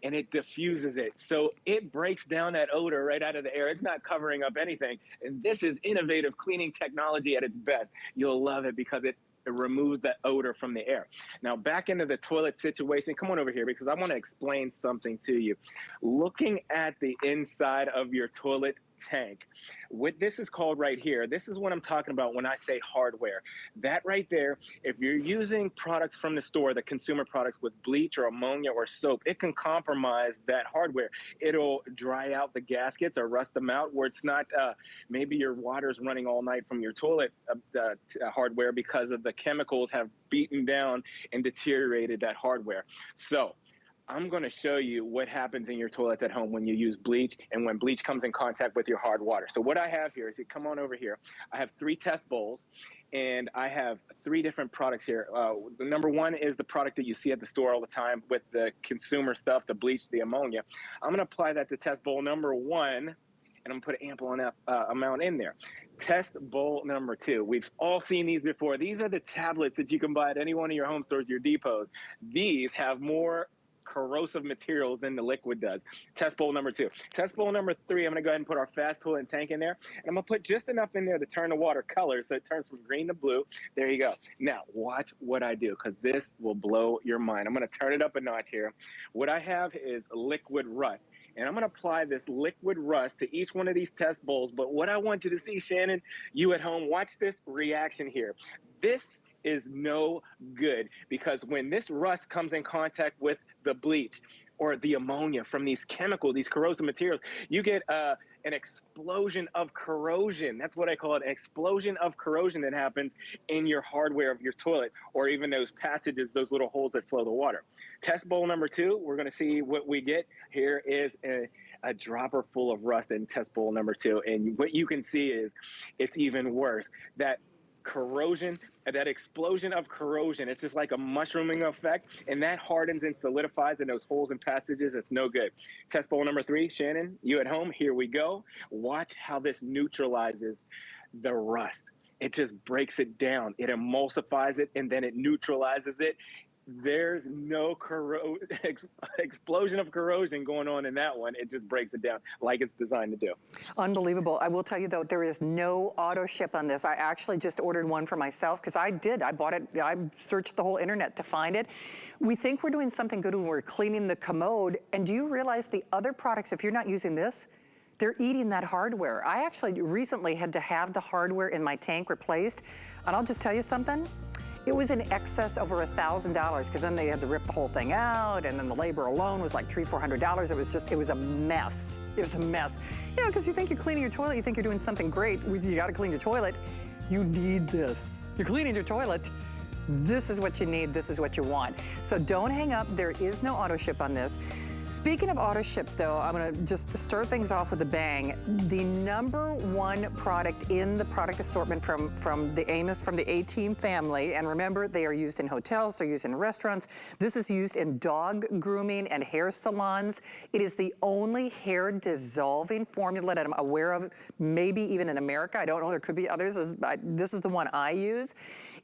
[SPEAKER 4] and it diffuses it. So it breaks down that odor right out of the air. It's not covering up anything. And this is innovative cleaning technology at its best. You'll love it because it removes that odor from the air. Now back into the toilet situation, come on over here because I want to explain something to you. Looking at the inside of your toilet tank, what this is called right here, this is what I'm talking about when I say hardware. That right there, if you're using products from the store, the consumer products with bleach or ammonia or soap, it can compromise that hardware. It'll dry out the gaskets or rust them out where it's not, maybe your water's running all night from your toilet hardware because of the chemicals have beaten down and deteriorated that hardware. So I'm going to show you what happens in your toilets at home when you use bleach and when bleach comes in contact with your hard water. So what I have here is, come on over here. I have 3 test bowls and I have 3 different products here. The number 1 is the product that you see at the store all the time with the consumer stuff, the bleach, the ammonia. I'm going to apply that to test bowl number 1 and I'm going to put an ample enough amount in there. Test bowl number 2. We've all seen these before. These are the tablets that you can buy at any one of your home stores, your depots. These have more corrosive materials than the liquid does. Test bowl number 2. Test bowl number 3, I'm going to go ahead and put our fast toilet and tank in there. And I'm going to put just enough in there to turn the water color so it turns from green to blue. There you go. Now, watch what I do because this will blow your mind. I'm going to turn it up a notch here. What I have is liquid rust. And I'm going to apply this liquid rust to each one of these test bowls. But what I want you to see, Shannon, you at home, watch this reaction here. This is no good because when this rust comes in contact with the bleach or the ammonia from these chemicals, these corrosive materials, you get an explosion of corrosion. That's what I call it, an explosion of corrosion that happens in your hardware of your toilet or even those passages, those little holes that flow the water. Test bowl number 2, we're going to see what we get. Here is a dropper full of rust in test bowl number 2. And what you can see is it's even worse. That corrosion, that explosion of corrosion, it's just like a mushrooming effect, and that hardens and solidifies in those holes and passages. It's no good. Test bowl number 3, Shannon, you at home, here we go. Watch how this neutralizes the rust. It just breaks it down. It emulsifies it, and then it neutralizes it. There's no explosion of corrosion going on in that one. It just breaks it down like it's designed to do.
[SPEAKER 1] Unbelievable. I will tell you though, there is no auto ship on this. I actually just ordered one for myself because I bought it. I searched the whole internet to find it. We think we're doing something good when we're cleaning the commode. And do you realize the other products, if you're not using this, they're eating that hardware. I actually recently had to have the hardware in my tank replaced. And I'll just tell you something. It was in excess over $1,000 because then they had to rip the whole thing out, and then the labor alone was like $300-400. It was a mess. It was a mess. You know, because you think you're cleaning your toilet, you think you're doing something great. You got to clean your toilet. You need this. You're cleaning your toilet. This is what you need. This is what you want. So don't hang up. There is no auto ship on this. Speaking of auto ship though, I'm gonna just start things off with a bang. The number 1 product in the product assortment from the Amos, from the A-Team family, and remember, they are used in hotels, they're used in restaurants. This is used in dog grooming and hair salons. It is the only hair dissolving formula that I'm aware of, maybe even in America. I don't know, there could be others. This is the one I use.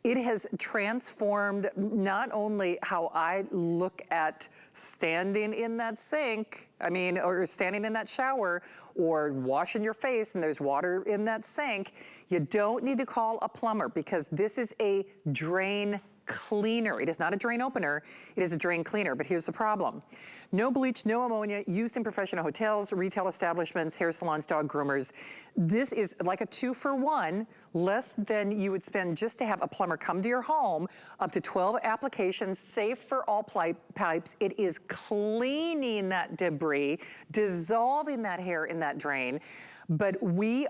[SPEAKER 1] It has transformed not only how I look at standing in that sink, or standing in that shower, or washing your face and there's water in that sink. You don't need to call a plumber because this is a drain cleaner. It is not a drain opener, it is a drain cleaner, but here's the problem. No bleach, no ammonia, used in professional hotels, retail establishments, hair salons, dog groomers. This is like a 2-for-1, less than you would spend just to have a plumber come to your home, up to 12 applications, safe for all pipes. It is cleaning that debris, dissolving that hair in that drain. But we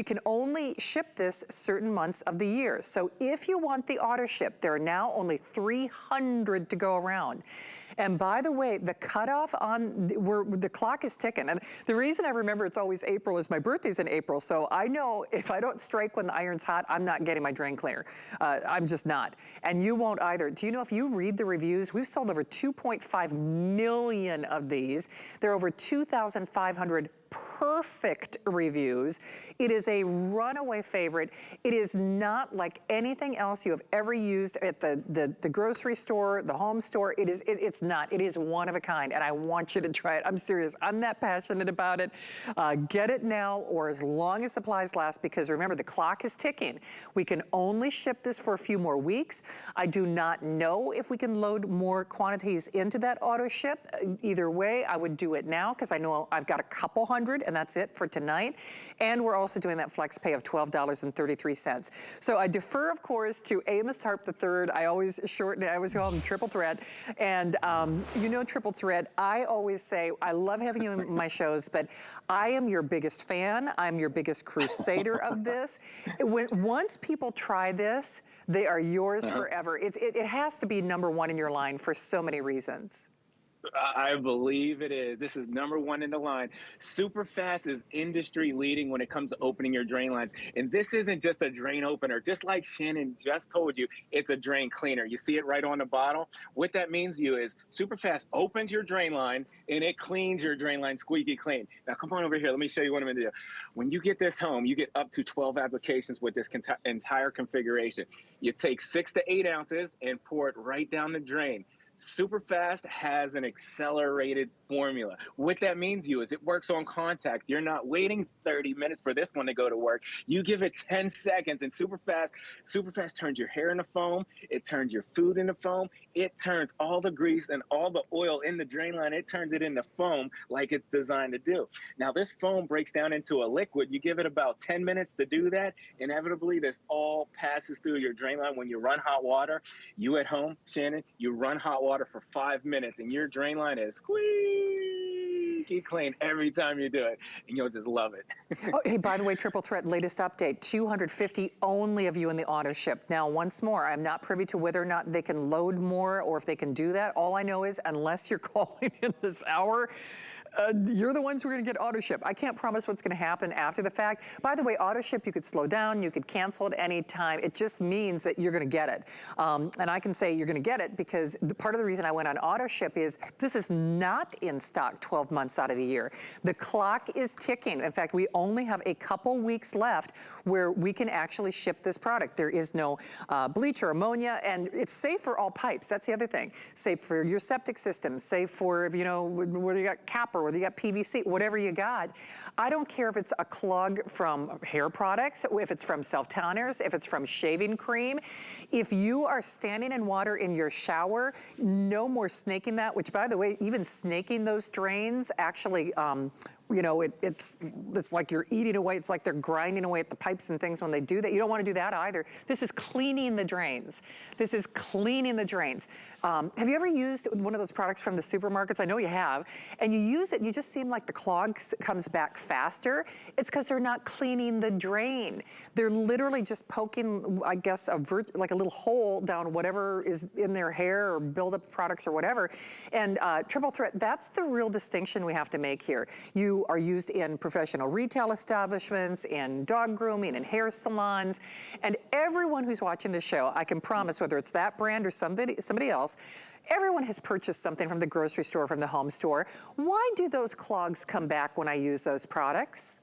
[SPEAKER 1] can only ship this certain months of the year. So if you want the auto ship, there are now only 300 to go around. And by the way, the cutoff the clock is ticking. And the reason I remember it's always April is my birthday's in April. So I know if I don't strike when the iron's hot, I'm not getting my drain cleaner. I'm just not. And you won't either. Do you know if you read the reviews, we've sold over 2.5 million of these. There are over 2,500 perfect reviews. It is a runaway favorite. It is not like anything else you have ever used at the grocery store, the home store. It's not. It is one of a kind, and I want you to try it. I'm serious. I'm that passionate about it. Get it now or as long as supplies last, because remember, the clock is ticking. We can only ship this for a few more weeks. I do not know if we can load more quantities into that auto ship. Either way, I would do it now because I know I've got a couple hundred and that's it for tonight. And we're also doing that flex pay of $12.33. So I defer, of course, to Amos Harp-III. I always shorten it. I always call him Triple Threat. And you know, Triple Threat, I always say, I love having you in my shows, but I am your biggest fan. I'm your biggest crusader of this. Once people try this, they are yours forever. It has to be #1 in your line for so many reasons.
[SPEAKER 4] I believe it is. This is #1 in the line. Superfast is industry leading when it comes to opening your drain lines. And this isn't just a drain opener. Just like Shannon just told you, it's a drain cleaner. You see it right on the bottle? What that means to you is Superfast opens your drain line and it cleans your drain line squeaky clean. Now come on over here. Let me show you what I'm gonna do. When you get this home, you get up to 12 applications with this entire configuration. You take 6 to 8 ounces and pour it right down the drain. Superfast has an accelerated formula. What that means to you is it works on contact. You're not waiting 30 minutes for this one to go to work. You give it 10 seconds and Superfast turns your hair into foam. It turns your food into foam. It turns all the grease and all the oil in the drain line. It turns it into foam like it's designed to do. Now this foam breaks down into a liquid. You give it about 10 minutes to do that. Inevitably, this all passes through your drain line. When you run hot water, you at home, Shannon, you run hot water for 5 minutes and your drain line is squeaky clean every time you do it, and you'll just love it.
[SPEAKER 1] Oh, hey, by the way, Triple Threat, latest update, 250 only of you in the auto ship. Now, once more, I'm not privy to whether or not they can load more or if they can do that. All I know is unless you're calling in this hour, you're the ones who are going to get auto ship. I can't promise what's going to happen after the fact. By the way, auto ship, you could slow down, you could cancel at any time. It just means that you're going to get it. And I can say you're going to get it because part of the reason I went on auto ship is this is not in stock 12 months out of the year. The clock is ticking. In fact, we only have a couple weeks left where we can actually ship this product. There is no bleach or ammonia, and it's safe for all pipes. That's the other thing. Safe for your septic system, safe for, if you know, whether you got copper, whether you got PVC, whatever you got. I don't care if it's a clog from hair products, if it's from self-tanners, if it's from shaving cream. If you are standing in water in your shower, no more snaking that, which by the way, even snaking those drains actually, you know, it's like you're eating away. It's like they're grinding away at the pipes and things when they do that. You don't want to do that either. This is cleaning the drains. This is cleaning the drains. Have you ever used one of those products from the supermarkets? I know you have. And you use it and you just seem like the clog comes back faster. It's because they're not cleaning the drain. They're literally just poking, I guess, like a little hole down whatever is in their hair or buildup products or whatever. And Triple Threat, that's the real distinction we have to make here. You are used in professional retail establishments, in dog grooming, and hair salons. And everyone who's watching the show, I can promise, whether it's that brand or somebody else, everyone has purchased something from the grocery store, from the home store. Why do those clogs come back when I use those products?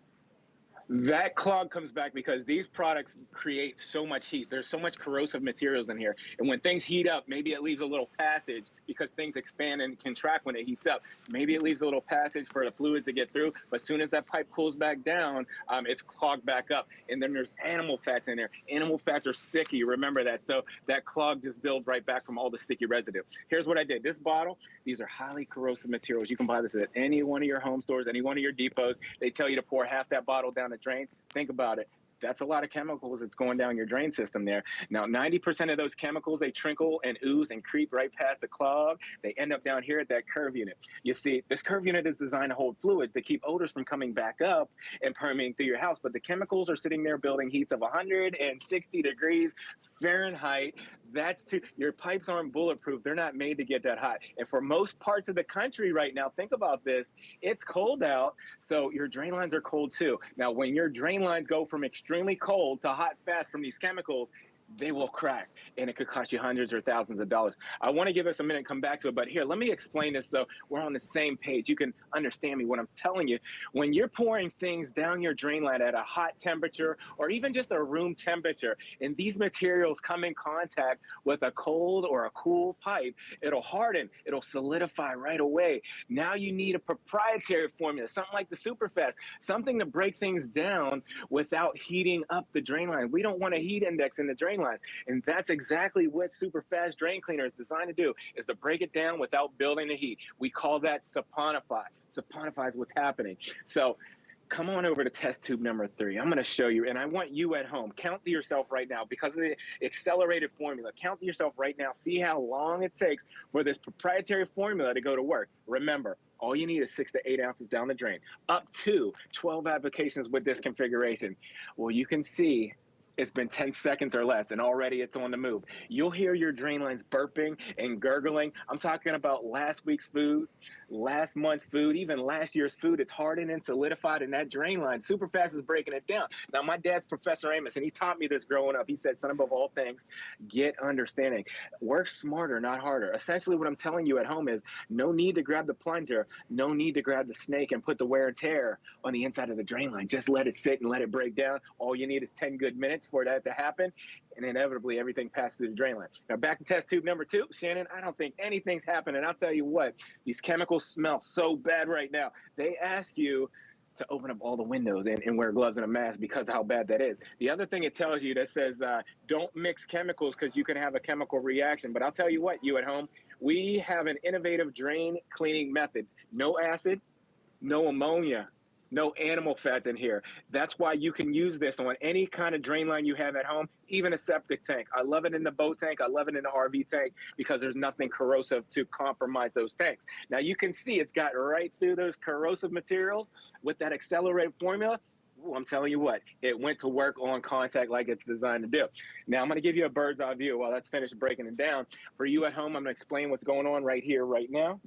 [SPEAKER 4] That clog comes back because these products create so much heat. There's so much corrosive materials in here. And when things heat up, maybe it leaves a little passage because things expand and contract when it heats up. Maybe it leaves a little passage for the fluids to get through. But as soon as that pipe cools back down, it's clogged back up. And then there's animal fats in there. Animal fats are sticky. Remember that. So that clog just builds right back from all the sticky residue. Here's what I did. This bottle, these are highly corrosive materials. You can buy this at any one of your home stores, any one of your depots. They tell you to pour half that bottle down the drain. Think about it. That's a lot of chemicals that's going down your drain system there. Now, 90% of those chemicals, they trickle and ooze and creep right past the clog. They end up down here at that curve unit. You see, this curve unit is designed to hold fluids to keep odors from coming back up and permeating through your house. But the chemicals are sitting there building heats of 160 degrees Fahrenheit. Your pipes aren't bulletproof. They're not made to get that hot. And for most parts of the country right now, think about this. It's cold out, so your drain lines are cold too. Now, when your drain lines go from extremely cold to hot fast from these chemicals, they will crack, and it could cost you hundreds or thousands of dollars. I want to give us a minute and come back to it, but here, let me explain this so we're on the same page. You can understand me when I'm telling you. When you're pouring things down your drain line at a hot temperature or even just a room temperature, and these materials come in contact with a cold or a cool pipe, it'll harden, it'll solidify right away. Now you need a proprietary formula, something like the Superfast, something to break things down without heating up the drain line. We don't want a heat index in the drain line. And that's exactly what Superfast Drain Cleaner is designed to do, is to break it down without building the heat. We call that saponify. Saponify is what's happening. So come on over to test tube number 3. I'm going to show you, and I want you at home, count to yourself right now because of the accelerated formula. Count to yourself right now. See how long it takes for this proprietary formula to go to work. Remember, all you need is 6 to 8 ounces down the drain, up to 12 applications with this configuration. Well, you can see it's been 10 seconds or less, and already it's on the move. You'll hear your drain lines burping and gurgling. I'm talking about last week's food, last month's food, even last year's food. It's hardened and solidified in that drain line. Superfast is breaking it down. Now, my dad's Professor Amos, and he taught me this growing up. He said, son, above all things, get understanding. Work smarter, not harder. Essentially, what I'm telling you at home is no need to grab the plunger, no need to grab the snake and put the wear and tear on the inside of the drain line. Just let it sit and let it break down. All you need is 10 good minutes for that to happen, and inevitably everything passes through the drain line. Now back to test tube number 2, Shannon, I don't think anything's happening. I'll tell you what, these chemicals smell so bad right now. They ask you to open up all the windows and wear gloves and a mask because of how bad that is. The other thing it tells you that says don't mix chemicals because you can have a chemical reaction. But I'll tell you what, you at home, we have an innovative drain cleaning method. No acid, no ammonia, no animal fats in here. That's why you can use this on any kind of drain line you have at home, even a septic tank. I love it in the boat tank. I love it in the RV tank because there's nothing corrosive to compromise those tanks. Now you can see it's got right through those corrosive materials with that accelerated formula. Ooh, I'm telling you what, it went to work on contact like it's designed to do. Now I'm going to give you a bird's eye view while that's finished breaking it down. For you at home, I'm going to explain what's going on right here, right now.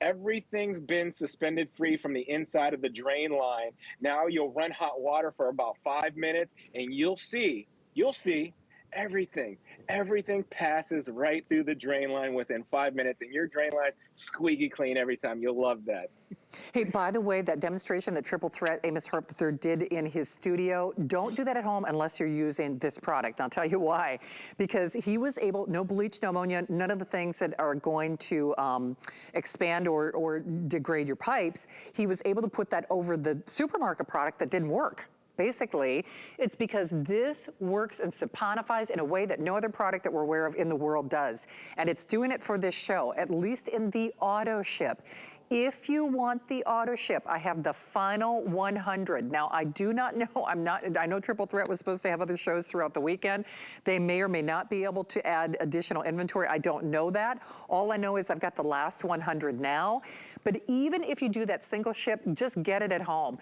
[SPEAKER 4] Everything's been suspended free from the inside of the drain line. Now you'll run hot water for about 5 minutes and you'll see everything passes right through the drain line within 5 minutes, and your drain line squeaky clean every time. You'll love that.
[SPEAKER 1] Hey, by the way, that demonstration that Triple Threat Amos Harp-III did in his studio, don't do that at home unless you're using this product. I'll tell you why. Because he was able, no bleach, no ammonia, none of the things that are going to expand or degrade your pipes. He was able to put that over the supermarket product that didn't work. Basically, it's because this works and saponifies in a way that no other product that we're aware of in the world does. And it's doing it for this show, at least in the auto ship. If you want the auto ship, I have the final 100. Now, I do not know, I know Triple Threat was supposed to have other shows throughout the weekend. They may or may not be able to add additional inventory. I don't know that. All I know is I've got the last 100 now. But even if you do that single ship, just get it at home.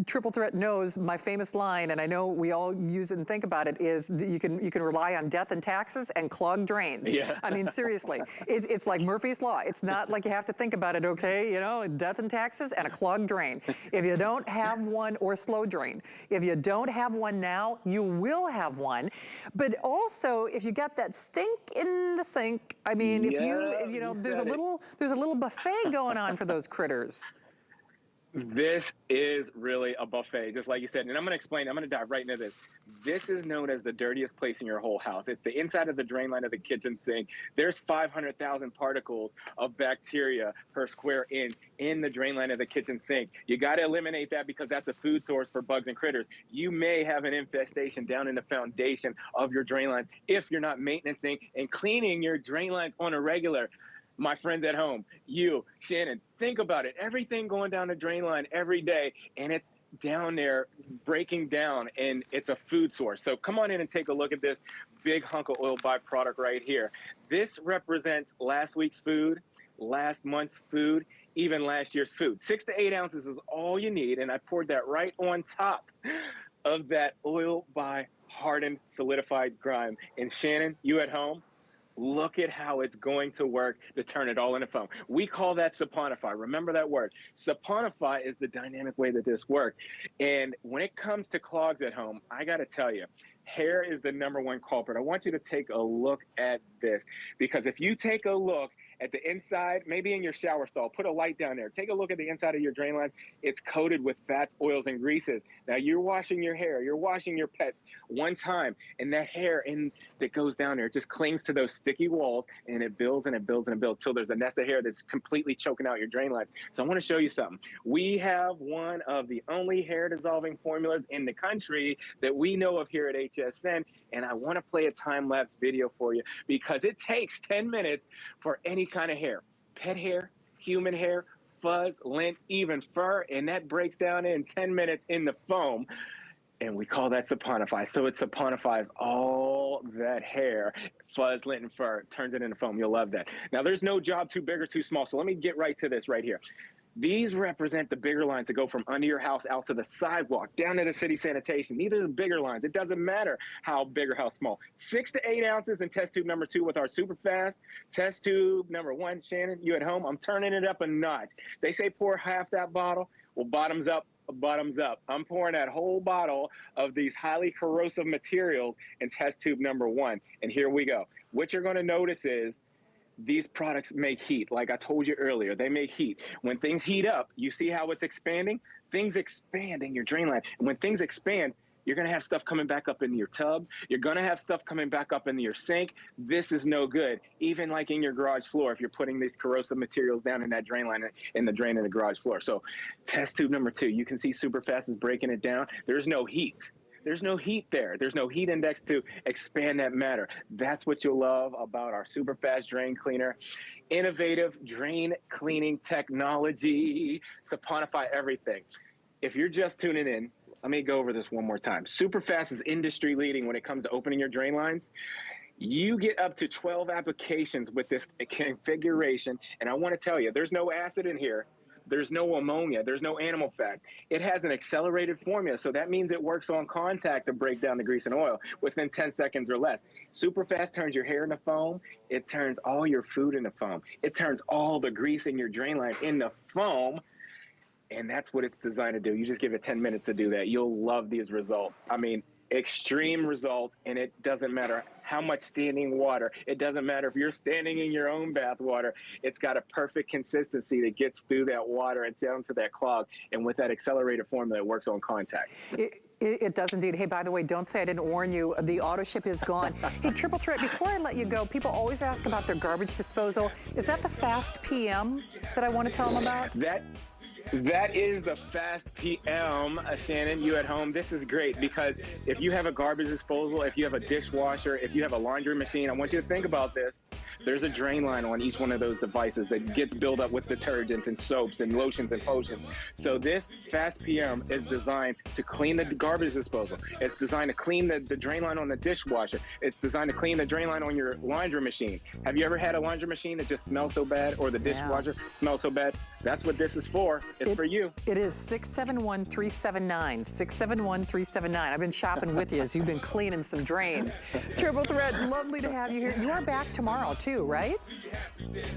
[SPEAKER 1] Triple Threat knows my famous line, and I know we all use it and think about it, is that you can rely on death and taxes and clogged drains. Yeah. I mean, seriously, it's like Murphy's Law. It's not like you have to think about it, okay? You know, death and taxes and a clogged drain. If you don't have one, or slow drain, if you don't have one now, you will have one. But also, if you got that stink in the sink, I mean, if you know, there's a little buffet going on for those critters.
[SPEAKER 4] This is really a buffet, just like you said. And I'm going to explain, I'm going to dive right into this. This is known as the dirtiest place in your whole house. It's the inside of the drain line of the kitchen sink. There's 500,000 particles of bacteria per square inch in the drain line of the kitchen sink. You got to eliminate that because that's a food source for bugs and critters. You may have an infestation down in the foundation of your drain lines if you're not maintaining and cleaning your drain lines on a regular. My friends at home, you, Shannon, think about it. Everything going down the drain line every day, and it's down there breaking down, and it's a food source. So come on in and take a look at this big hunk of oil byproduct right here. This represents last week's food, last month's food, even last year's food. 6 to 8 ounces is all you need, and I poured that right on top of that oil by hardened, solidified grime. And Shannon, you at home, look at how it's going to work to turn it all into foam. We call that saponify. Remember that word. Saponify is the dynamic way that this works. And when it comes to clogs at home, I got to tell you, hair is the #1 culprit. I want you to take a look at this, because if you take a look at the inside, maybe in your shower stall, put a light down there. Take a look at the inside of your drain line. It's coated with fats, oils, and greases. Now you're washing your hair, you're washing your pets one time, and that hair that goes down there just clings to those sticky walls, and it builds and it builds and it builds till there's a nest of hair that's completely choking out your drain line. So I want to show you something. We have one of the only hair dissolving formulas in the country that we know of here at HSN, and I want to play a time-lapse video for you because it takes 10 minutes for any kind of hair, pet hair, human hair, fuzz, lint, even fur, and that breaks down in 10 minutes in the foam, and we call that saponify. So it saponifies all that hair, fuzz, lint, and fur, turns it into foam. You'll love that. Now, there's no job too big or too small, so let me get right to this right here. These represent the bigger lines that go from under your house out to the sidewalk, down to the city sanitation. These are the bigger lines. It doesn't matter how big or how small. 6 to 8 ounces in test tube #2 with our super fast. Test tube #1, Shannon, you at home, I'm turning it up a notch. They say pour half that bottle. Well, bottoms up, bottoms up. I'm pouring that whole bottle of these highly corrosive materials in test tube #1. And here we go. What you're gonna notice is these products make heat. Like I told you earlier, they make heat. When things heat up, you see how it's expanding? Things expand in your drain line. And when things expand, you're gonna have stuff coming back up into your tub. You're gonna have stuff coming back up into your sink. This is no good. Even like in your garage floor, if you're putting these corrosive materials down in that drain line, in the drain in the garage floor. So test tube #2, you can see Superfast is breaking it down. There's no heat. There's no heat there. There's no heat index to expand that matter. That's what you'll love about our super fast drain cleaner. Innovative drain cleaning technology. Saponify everything. If you're just tuning in, let me go over this one more time. Super fast is industry leading when it comes to opening your drain lines. You get up to 12 applications with this configuration. And I want to tell you, there's no acid in here. There's no ammonia. There's no animal fat. It has an accelerated formula, so that means it works on contact to break down the grease and oil within 10 seconds or less. Super fast turns your hair into foam. It turns all your food into foam. It turns all the grease in your drain line into foam, and that's what it's designed to do. You just give it 10 minutes to do that. You'll love these results. I mean, extreme results, and it doesn't matter how much standing water. It doesn't matter if you're standing in your own bath water. It's got a perfect consistency that gets through that water and down to that clog. And with that accelerated formula, it works on contact.
[SPEAKER 1] It does indeed. Hey, by the way, don't say I didn't warn you. The auto ship is gone. Hey, Triple Threat, before I let you go, people always ask about their garbage disposal. Is that the Fast PM that I want to tell them about?
[SPEAKER 4] That is the Fast PM, Shannon, you at home. This is great because if you have a garbage disposal, if you have a dishwasher, if you have a laundry machine, I want you to think about this. There's a drain line on each one of those devices that gets built up with detergents and soaps and lotions and potions. So this Fast PM is designed to clean the garbage disposal. It's designed to clean the drain line on the dishwasher. It's designed to clean the drain line on your laundry machine. Have you ever had a laundry machine that just smells so bad, or the dishwasher smells so bad? That's what this is for. It's for you.
[SPEAKER 1] It is 671-379. 671-379. I've been shopping with you as you've been cleaning some drains. Triple Threat, lovely to have you here. You are back tomorrow too, right?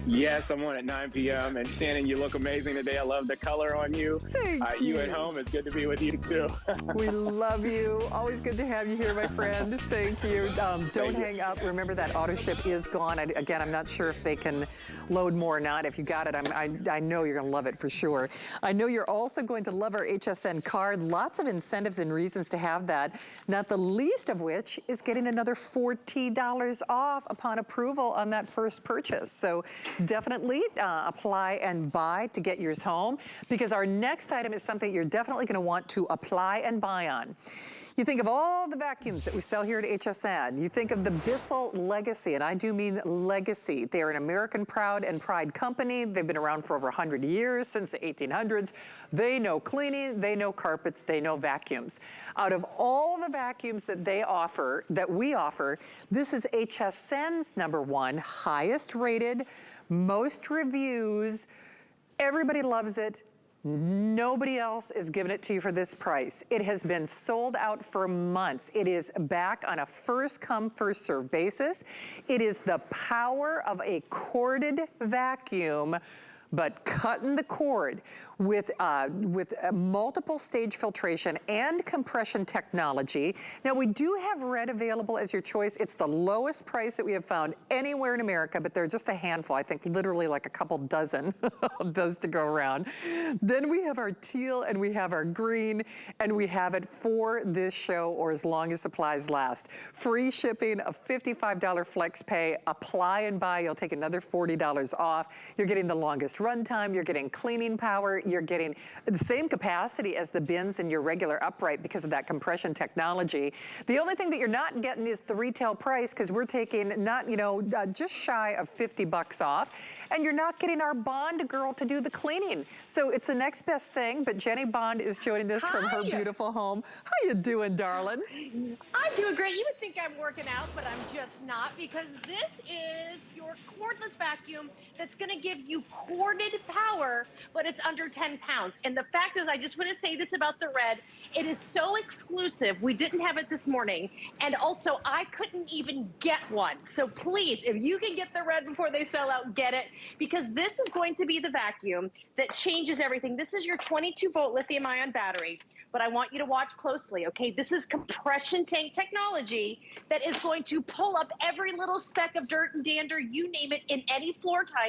[SPEAKER 4] Yes, I'm on at 9 p.m. And Shannon, you look amazing today. I love the color on you.
[SPEAKER 1] Thank you.
[SPEAKER 4] You at home, it's good to be with you too.
[SPEAKER 1] We love you. Always good to have you here, my friend. Thank you. Don't hang up. Remember that auto ship is gone. Again, I'm not sure if they can load more or not. If you got it, I know you're going to love it for sure. I know you're also going to love our HSN card. Lots of incentives and reasons to have that, not the least of which is getting another $40 off upon approval on that first purchase. So definitely apply and buy to get yours home, because our next item is something you're definitely going to want to apply and buy on. You think of all the vacuums that we sell here at HSN. You think of the Bissell Legacy, and I do mean legacy. They are an American proud and pride company. They've been around for over 100 years, since the 1800s. They know cleaning, they know carpets, they know vacuums. Out of all the vacuums that they offer, that we offer, this is HSN's #1, highest rated, most reviews. Everybody loves it. Nobody else is giving it to you for this price. It has been sold out for months. It is back on a first come, first served basis. It is the power of a corded vacuum but cutting the cord with multiple stage filtration and compression technology. Now, we do have red available as your choice. It's the lowest price that we have found anywhere in America, but there are just a handful, I think literally like a couple dozen of those to go around. Then we have our teal and we have our green, and we have it for this show or as long as supplies last. Free shipping, a $55 flex pay, apply and buy, you'll take another $40 off. You're getting the longest run time, you're getting cleaning power, you're getting the same capacity as the bins in your regular upright because of that compression technology. The only thing that you're not getting is the retail price, because we're taking just shy of 50 bucks off, and you're not getting our Bond girl to do the cleaning. So it's the next best thing, but Jenny Bond is joining us from her beautiful home. How you doing, darling?
[SPEAKER 5] I'm doing great. You would think I'm working out, but I'm just not, because this is your cordless vacuum that's going to give you corded power, but it's under 10 pounds. And the fact is, I just want to say this about the red. It is so exclusive. We didn't have it this morning. And also, I couldn't even get one. So please, if you can get the red before they sell out, get it, because this is going to be the vacuum that changes everything. This is your 22-volt lithium-ion battery, but I want you to watch closely, okay? This is compression tank technology that is going to pull up every little speck of dirt and dander, you name it, in any floor type.